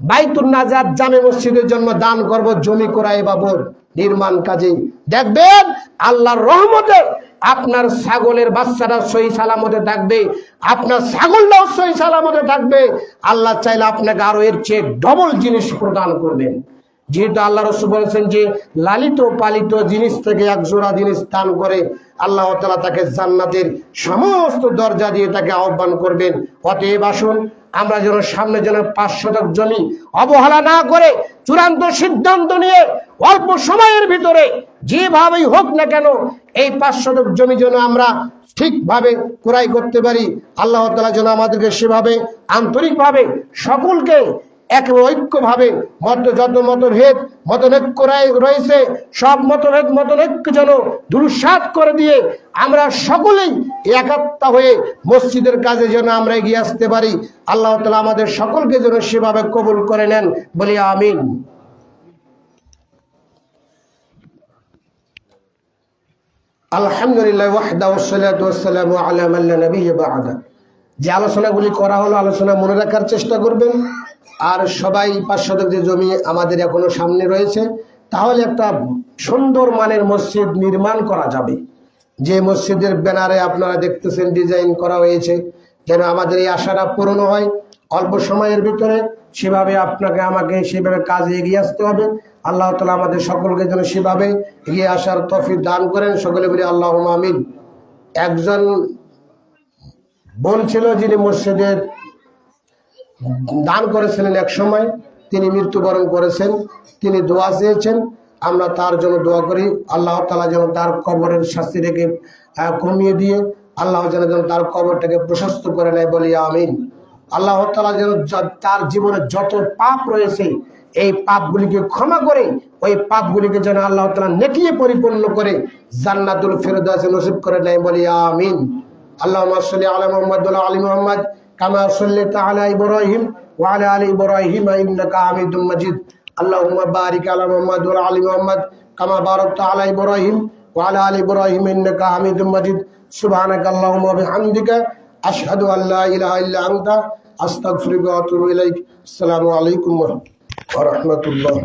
বাইতুন নাজাত জামে মসজিদের জন্য দান করব, জমি ক্রয় বাবদ নির্মাণ কাজে। দেখবেন আল্লাহর রহমতে আপনার ছাগলের বাচ্চাটা সহি সালামতে থাকবে, আপনার ছাগলটাও সহি সালামতে থাকবে। আল্লাহ চাইলে আপনাকে আরো এর চেয়ে ডবল জিনিস প্রদান করবেন। যেহেতু আল্লাহ রাসূল বলেছেন যে লালিত পালিত জিনিস থেকে 1 জোড়া জিনিস দান করে আল্লাহ তাআলা তাকে জান্নাতের সমস্ত দরজা দিয়ে তাকে আহ্বান করবেন। অতএব আসুন আমরা যেন সামনে যেন 5 শতক জমি অবহেলা না করে চূড়ান্ত সিদ্ধান্ত নিয়ে অল্প সময়ের ভিতরে যেভাবেই হোক না কেন এই 5 শতক জমি যেন আমরা ঠিকভাবে ক্রয় করতে পারি। আল্লাহ তাআলা যেন আমাদেরকে সেভাবে আন্তরিকভাবে সকলকে একেবারে ঐক্যভাবে যত মতভেদ মতনৈক্য রয়েছে সব মতনৈক্য যেন ধূলিসাৎ করে দিয়ে আমরা সকলেই একাত্ম হয়ে মসজিদের কাজে যেন আমরা এগিয়ে আসতে পারি। আল্লাহ তাআলা আমাদের সকলকে যেন সেভাবে কবুল করে নেন, বলি আমিন। আলহামদুলিল্লাহ ওয়াহদা ওয়াসসালাতু ওয়াসসালামু আলা মান লা নাবিয়্যা বা'দা। যে আলোচনাগুলি করা হলো, আলোচনা মনে রাখার চেষ্টা করবেন। আর সবাই 5 শতক যে জমি আমাদের এখনো সামনে রয়েছে, তাহলে একটা সুন্দর মানের মসজিদ নির্মাণ করা যাবে। যে মসজিদের ব্যানারে আপনারা দেখতেছেন ডিজাইন করা হয়েছে, যেন আমাদের এই আশাটা পূরণ হয় অল্প সময়ের ভিতরে। সেভাবে আপনাকে আমাকে সেভাবে কাজে এগিয়ে আসতে হবে। আল্লাহ তাআলা আমাদের সকলকে যেন সেভাবে এগিয়ে আসার তৌফিক দান করেন। সকলে বলি আল্লাহুম্মা আমিন। একজন বোন ছিল যিনি মসজিদের দান করেছিলেন এক সময়, তিনি মৃত্যুবরণ করেছেন। তিনি দোয়া চেয়েছেন, আমরা তার জন্য দোয়া করি। আল্লাহ তাআলা যেন তার কবরের শাস্তি থেকে কমিয়ে দিয়ে আল্লাহ যেন তার কবরটাকে প্রশস্ত করে নেয়, বলি আমিন। আল্লাহ তাআলা যেন তার জীবনে যত পাপ রয়েছে এই পাপগুলিকে ক্ষমা করে ওই পাপগুলিকে যেন আল্লাহ তাআলা নেকিয়ে পরিপূর্ণ করে জান্নাতুল ফেরদাউস নসিব করে নেয়, বলি আমিন। আল্লাহুম্মা সাল্লি আলা মুহাম্মাদ ওয়া আলা আলি মুহাম্মাদ কামা সাল্লাইতা আলা ইব্রাহিম ওয়া আলা আলি ইব্রাহিম ইন্নাকা হামিদুম মাজিদ। আল্লাহুম্মা বারিক আলা মুহাম্মাদ ওয়া আলা আলি মুহাম্মাদ কামা বারাকতা আলা ইব্রাহিম ওয়া আলা আলি ইব্রাহিম ইন্নাকা হামিদুম মাজিদ। সুবহানাকা আল্লাহুম্মা ওয়া বিহামদিকা আশহাদু আল লা ইলাহা ইল্লা আনতা আস্তাগফিরুকা ওয়া আতুবু ইলাইক। আসসালামু আলাইকুম ওয়া রাহমাতুল্লাহ।